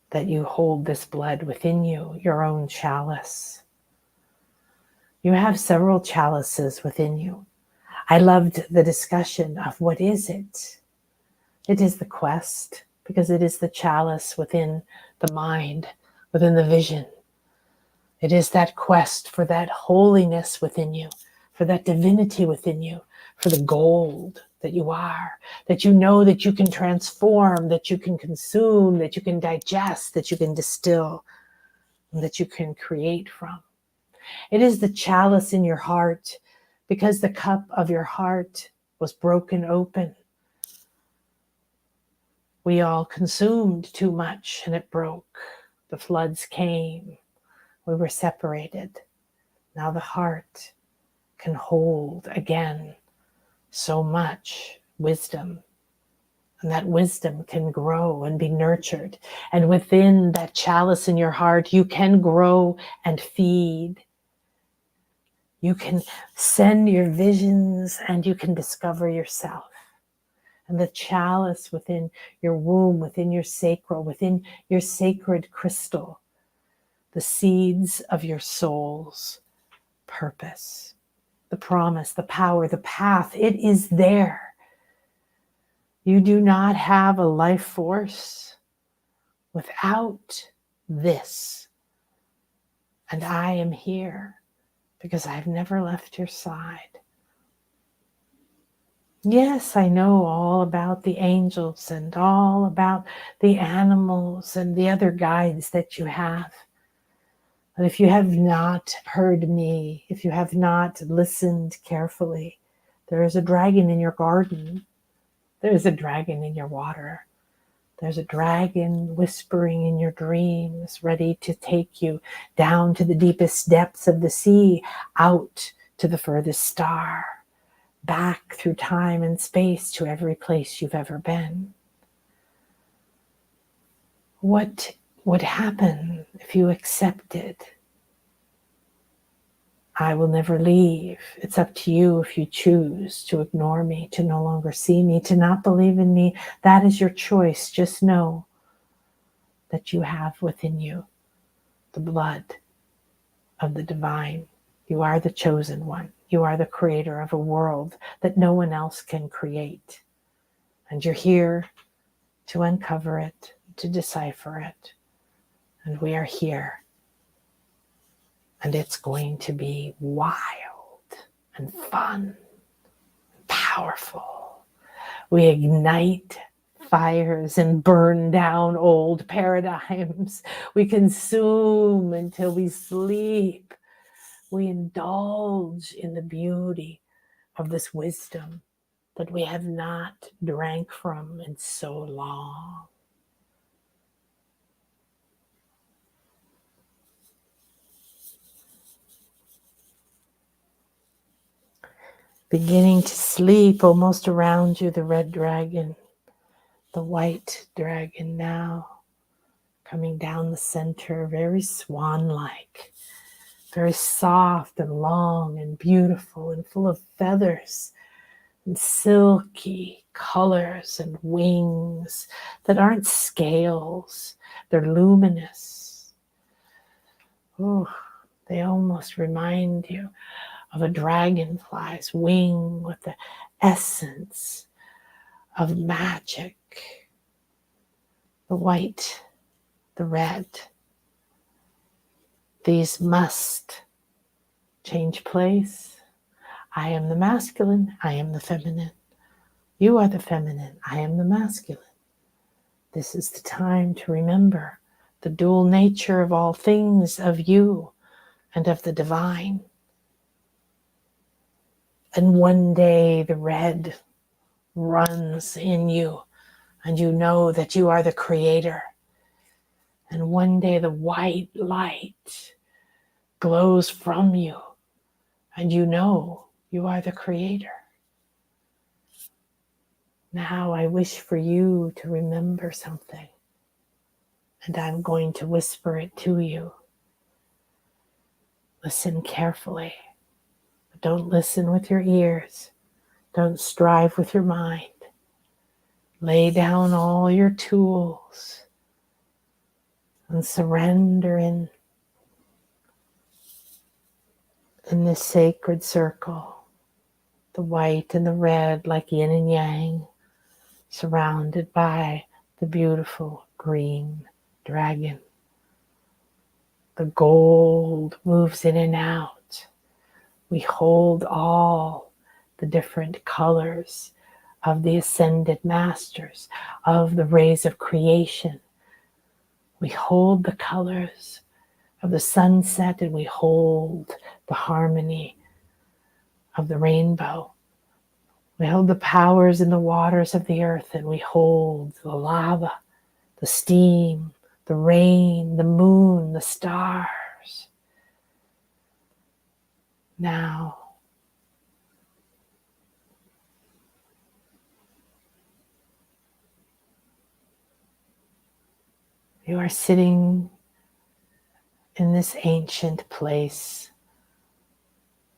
that you hold this blood within you, your own chalice. You have several chalices within you. I loved the discussion of what is it? It is the quest, because it is the chalice within the mind, within the vision. It is that quest for that holiness within you, for that divinity within you, for the gold that you are, that you know that you can transform, that you can consume, that you can digest, that you can distill, and that you can create from. It is the chalice in your heart, because the cup of your heart was broken open. We all consumed too much and it broke. The floods came. We were separated. Now the heart can hold again so much wisdom. And that wisdom can grow and be nurtured. And within that chalice in your heart, you can grow and feed. You can send your visions and you can discover yourself. And the chalice within your womb, within your sacral, within your sacred crystal, the seeds of your soul's purpose, the promise, the power, the path, it is there. You do not have a life force without this. And I am here because I've never left your side. Yes, I know all about the angels and all about the animals and the other guides that you have. But if you have not heard me, if you have not listened carefully, there is a dragon in your garden. There is a dragon in your water. There's a dragon whispering in your dreams, ready to take you down to the deepest depths of the sea, out to the furthest star, back through time and space to every place you've ever been. What would happen if you accepted? I will never leave. It's up to you if you choose to ignore me, to no longer see me, to not believe in me. That is your choice. Just know that you have within you the blood of the divine. You are the chosen one. You are the creator of a world that no one else can create. And you're here to uncover it, to decipher it. And we are here. And it's going to be wild and fun, and powerful. We ignite fires and burn down old paradigms. We consume until we sleep. We indulge in the beauty of this wisdom that we have not drank from in so long. Beginning to sleep almost around you, the red dragon, the white dragon now coming down the center, very swan-like, very soft and long and beautiful and full of feathers and silky colors and wings that aren't scales. They're luminous. Oh, they almost remind you of a dragonfly's wing with the essence of magic. The white, the red. These must change place. I am the masculine, I am the feminine. You are the feminine, I am the masculine. This is the time to remember the dual nature of all things, of you and of the divine. And one day the red runs in you and you know that you are the creator. And one day the white light glows from you and you know you are the creator. Now I wish for you to remember something, and I'm going to whisper it to you. Listen carefully. But don't listen with your ears. Don't strive with your mind. Lay down all your tools and surrender in this sacred circle. The white and the red like yin and yang, surrounded by the beautiful green dragon. The gold moves in and out. We hold all the different colors of the ascended masters, of the rays of creation. We hold the colors of the sunset and we hold the harmony of the rainbow. We hold the powers in the waters of the earth and we hold the lava, the steam, the rain, the moon, the stars. Now, you are sitting in this ancient place.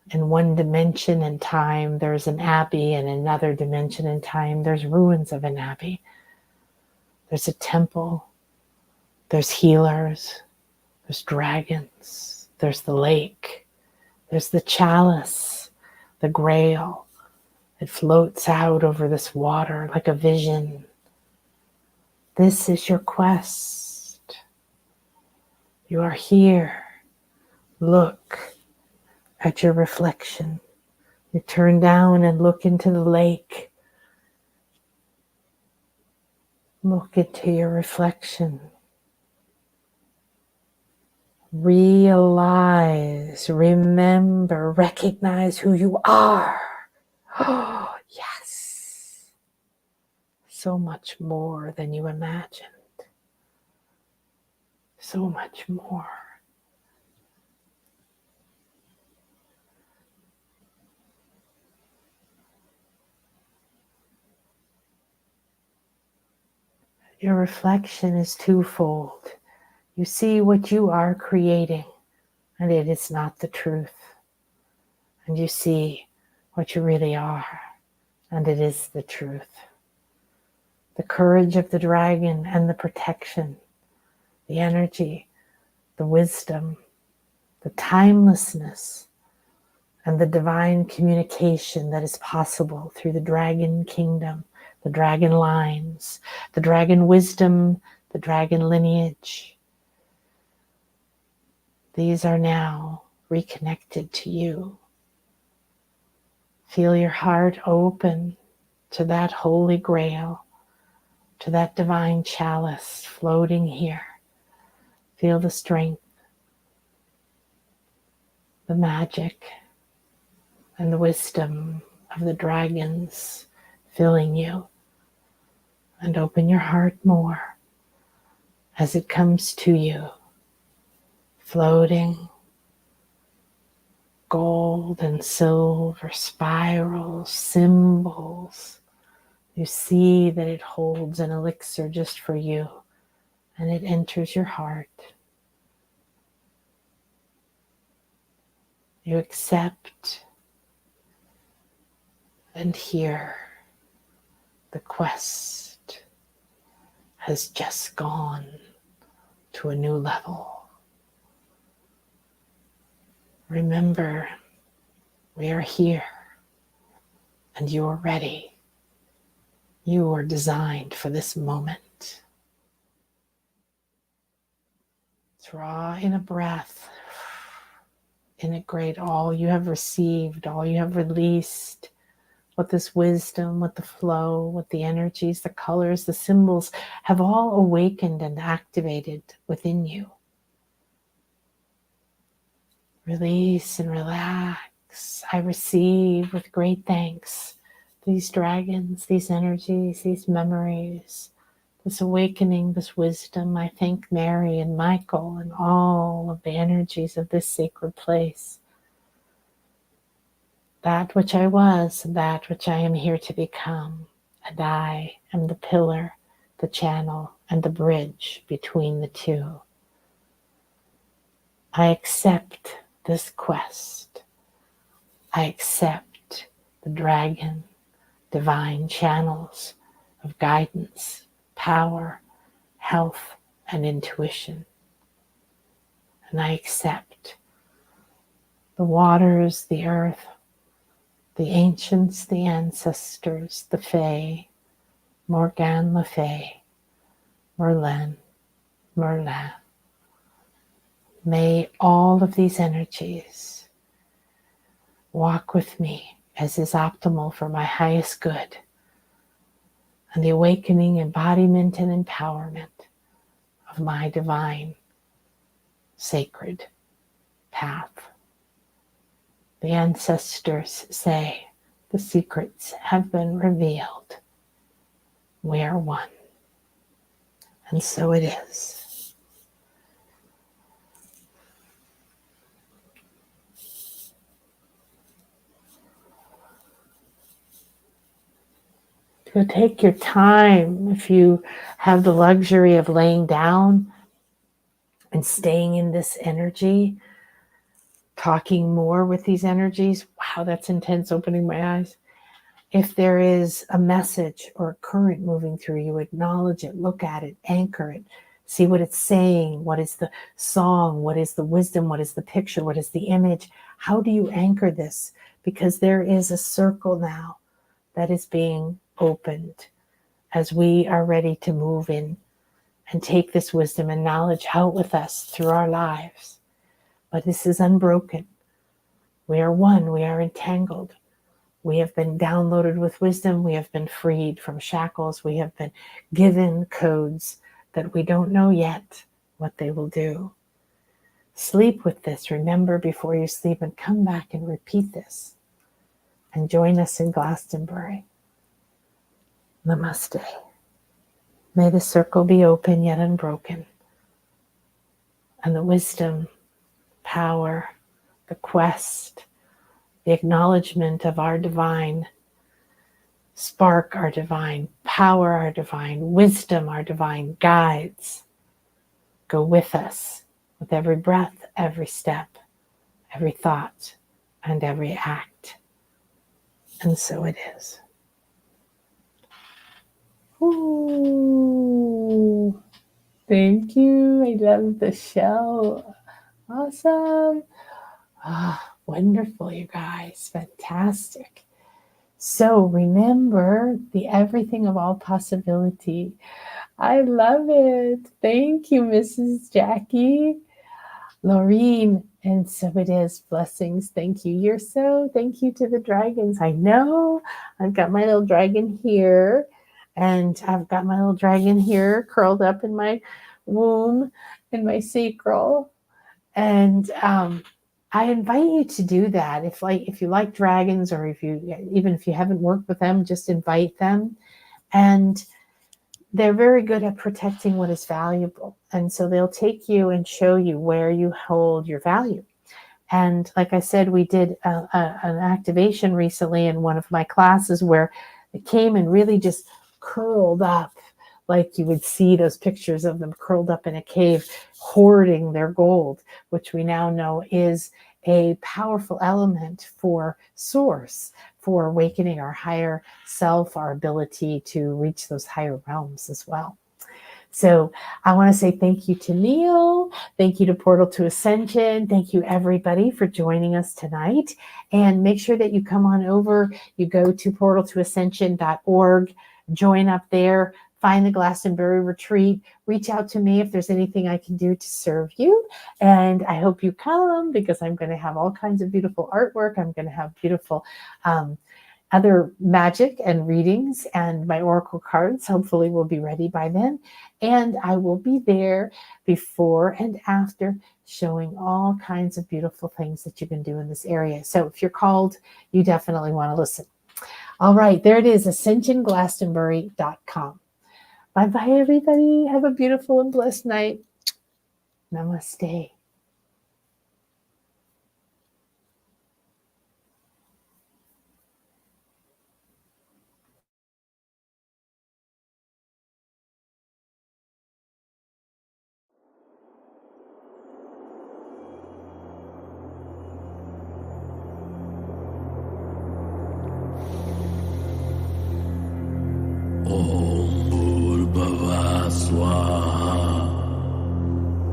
In one dimension in time, there's an abbey, and in another dimension in time, there's ruins of an abbey. There's a temple, there's healers, there's dragons, there's the lake, there's the chalice, the grail. It floats out over this water like a vision. This is your quest. You are here. Look at your reflection. You turn down and look into the lake. Look into your reflection. Realize, remember, recognize who you are. Oh, yes. So much more than you imagined. So much more. Your reflection is twofold. You see what you are creating, and it is not the truth. and you see what you really are, and it is the truth. The courage of the dragon and the protection, the energy, the wisdom, the timelessness, and the divine communication that is possible through the dragon kingdom, the dragon lines, the dragon wisdom, the dragon lineage. These are now reconnected to you. Feel your heart open to that Holy Grail, to that divine chalice floating here. Feel the strength, the magic, and the wisdom of the dragons filling you. And open your heart more as it comes to you, floating gold and silver spirals, symbols. You see that it holds an elixir just for you, and it enters your heart. You accept and hear the quest has just gone to a new level. Remember, we are here and you are ready. You are designed for this moment. Draw in a breath. Integrate all you have received, all you have released, what this wisdom, what the flow, what the energies, the colors, the symbols have all awakened and activated within you. Release and relax. I receive with great thanks these dragons, these energies, these memories, this awakening, this wisdom. I thank Mary and Michael and all of the energies of this sacred place. That which I was, that which I am here to become, and I am the pillar, the channel, and the bridge between the two. I accept this quest. I accept the dragon, divine channels of guidance, power, health, and intuition. And I accept the waters, the earth, the ancients, the ancestors, the Fae, Morgan Le Fay, Merlin, Merlin. May all of these energies walk with me as is optimal for my highest good and the awakening, embodiment, and empowerment of my divine, sacred path. The ancestors say the secrets have been revealed. We are one. And so it is. So take your time if you have the luxury of laying down and staying in this energy, talking more with these energies. Wow, that's intense, opening my eyes. If there is a message or a current moving through you, acknowledge it, look at it, anchor it, see what it's saying. What is the song? What is the wisdom? What is the picture? What is the image? How do you anchor this? Because there is a circle now that is being opened as we are ready to move in and take this wisdom and knowledge out with us through our lives. But this is unbroken. We are one. We are entangled. We have been downloaded with wisdom. We have been freed from shackles. We have been given codes that we don't know yet what they will do. Sleep with this. Remember before you sleep and come back and repeat this. And join us in Glastonbury. Namaste. May the circle be open yet unbroken. And the wisdom, power, the quest, the acknowledgement of our divine spark, our divine power, our divine wisdom, our divine guides go with us with every breath, every step, every thought, and every act. And so it is. Ooh, thank you. I love the show. Awesome. Wonderful, you guys. Fantastic. So remember the everything of all possibility. I love it. Thank you, Mrs. Jackie. Laureen, and so it is. Blessings. Thank you. Thank you to the dragons. I know I've got my little dragon here, and I've got my little dragon here curled up in my womb, in my sacral. And I invite you to do that. If you like dragons, or even if you haven't worked with them, just invite them. And they're very good at protecting what is valuable. And so they'll take you and show you where you hold your value. And like I said, we did an activation recently in one of my classes where it came and really just curled up, like you would see those pictures of them curled up in a cave, hoarding their gold, which we now know is a powerful element for source, for awakening our higher self, our ability to reach those higher realms as well. So I want to say thank you to Neil. Thank you to Portal to Ascension. Thank you, everybody, for joining us tonight. And make sure that you come on over. You go to portaltoascension.org, join up there, find the Glastonbury retreat, reach out to me if there's anything I can do to serve you. And I hope you come, because I'm going to have all kinds of beautiful artwork. I'm going to have beautiful other magic and readings, and my oracle cards hopefully will be ready by then. And I will be there before and after, showing all kinds of beautiful things that you can do in this area. So if you're called, you definitely want to listen. All right, there it is, ascensionglastonbury.com. Bye-bye, everybody. Have a beautiful and blessed night. Namaste.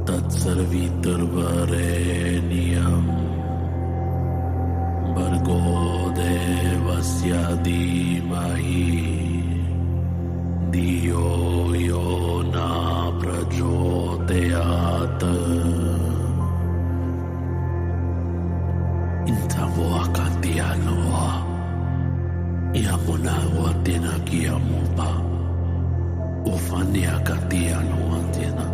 Tatsarviturvarenyam Bhargo devasya dhimahi Diyo yona prachodayat Intavo akatiyaloa Yamuna watena kiyamupa Ufani akatiyaloa tena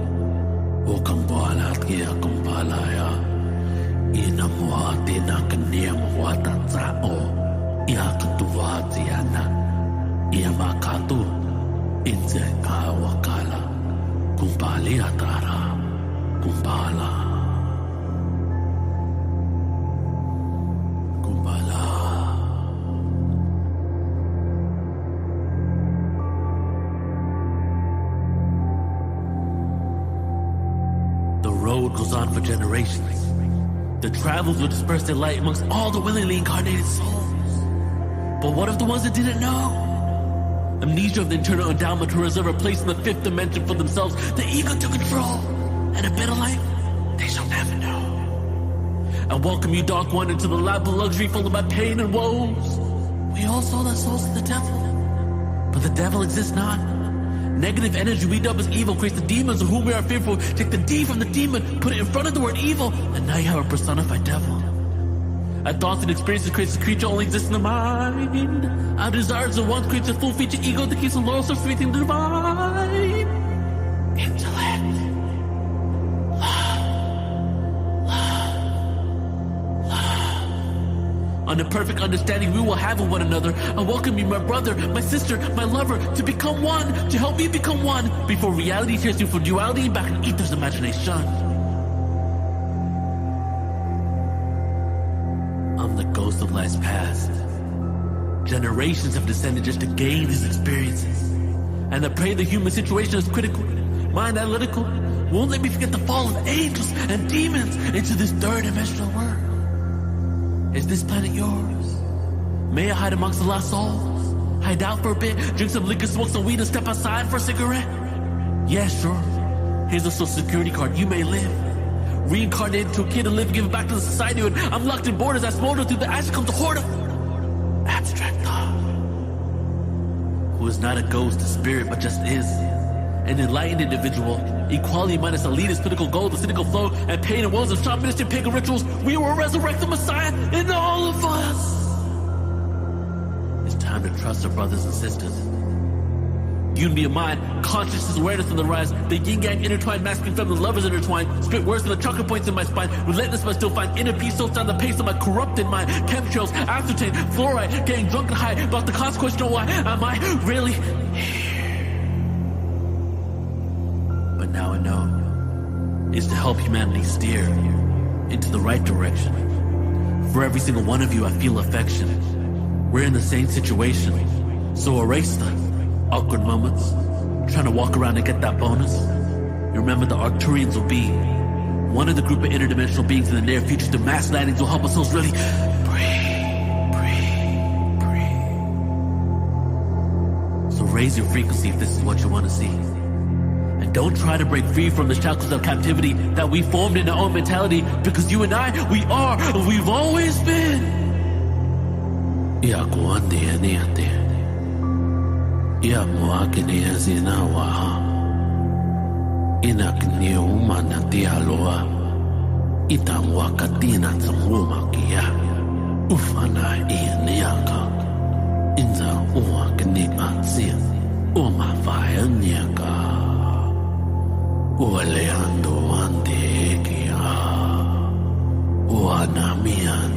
O kambalat kaya kambalaya Inamuhati na kanyang watatsao Iakatuwati yana Iamakatu Inse kawakala Kumbali atara Kumbala Kumbala The road goes on for generations. The travels will disperse their light amongst all the willingly incarnated souls. But what of the ones that didn't know? Amnesia of the internal endowment to reserve a place in the fifth dimension for themselves, the ego to control, and a better life they shall never know. I welcome you, Dark One, into the lap of luxury full of my pain and woes. We all sold our souls to the devil, but the devil exists not. Negative energy we dub as evil creates the demons of whom we are fearful. Take the D from the demon, put it in front of the word evil, and now you have a personified devil. Our thoughts and experiences creates a creature only exists in the mind. Our desires are one creates a full-feature ego that keeps the low self everything divine. Intellect. On the perfect understanding we will have of one another, I welcome you, my brother, my sister, my lover, to become one, to help me become one, before reality tears you for duality back in ether's imagination. I'm the ghost of lives past. Generations have descended just to gain these experiences. And I pray the human situation is critical, mind analytical, won't let me forget the fall of angels and demons into this third dimensional world. Is this planet yours? May I hide amongst the lost souls? Hide out for a bit, drink some liquor, smoke some weed, and step outside for a cigarette? Yeah, sure. Here's a social security card, you may live. Reincarnated to a kid and live, give it back to the society, and I'm locked in borders. I smolder through the ash comes a horde of abstract thought. Who is not a ghost, a spirit, but just is. An enlightened individual, equality minus elitist political gold, the cynical flow, and pain and woes of shamanistic pagan rituals. We will resurrect the Messiah in all of us. It's time to trust our brothers and sisters. Unity of mind, consciousness, awareness on the rise. The yin-yang intertwined, masculine, feminine, lovers intertwined. Spit worse than the chakra points in my spine. Relentless but still find inner peace, so down the pace of my corrupted mind. Chemtrails, aspartame, fluoride, getting drunk and high. About the consequence, know why am I really here? But now I know. It's to help humanity steer into the right direction. For every single one of you, I feel affection. We're in the same situation, so erase them. Awkward moments, trying to walk around and get that bonus. You remember the Arcturians will be one of the group of interdimensional beings in the near future. The mass landings will help us souls really breathe. So raise your frequency if this is what you want to see. And don't try to break free from the shackles of captivity that we formed in our own mentality, because you and I, we are, and we've always been. Ya muakini azina waha inakni umana dialoa itang wakatina tsanguma kia ufana ianiaka inza uakini ansia uma vayaniaka ualeando andekia uanamian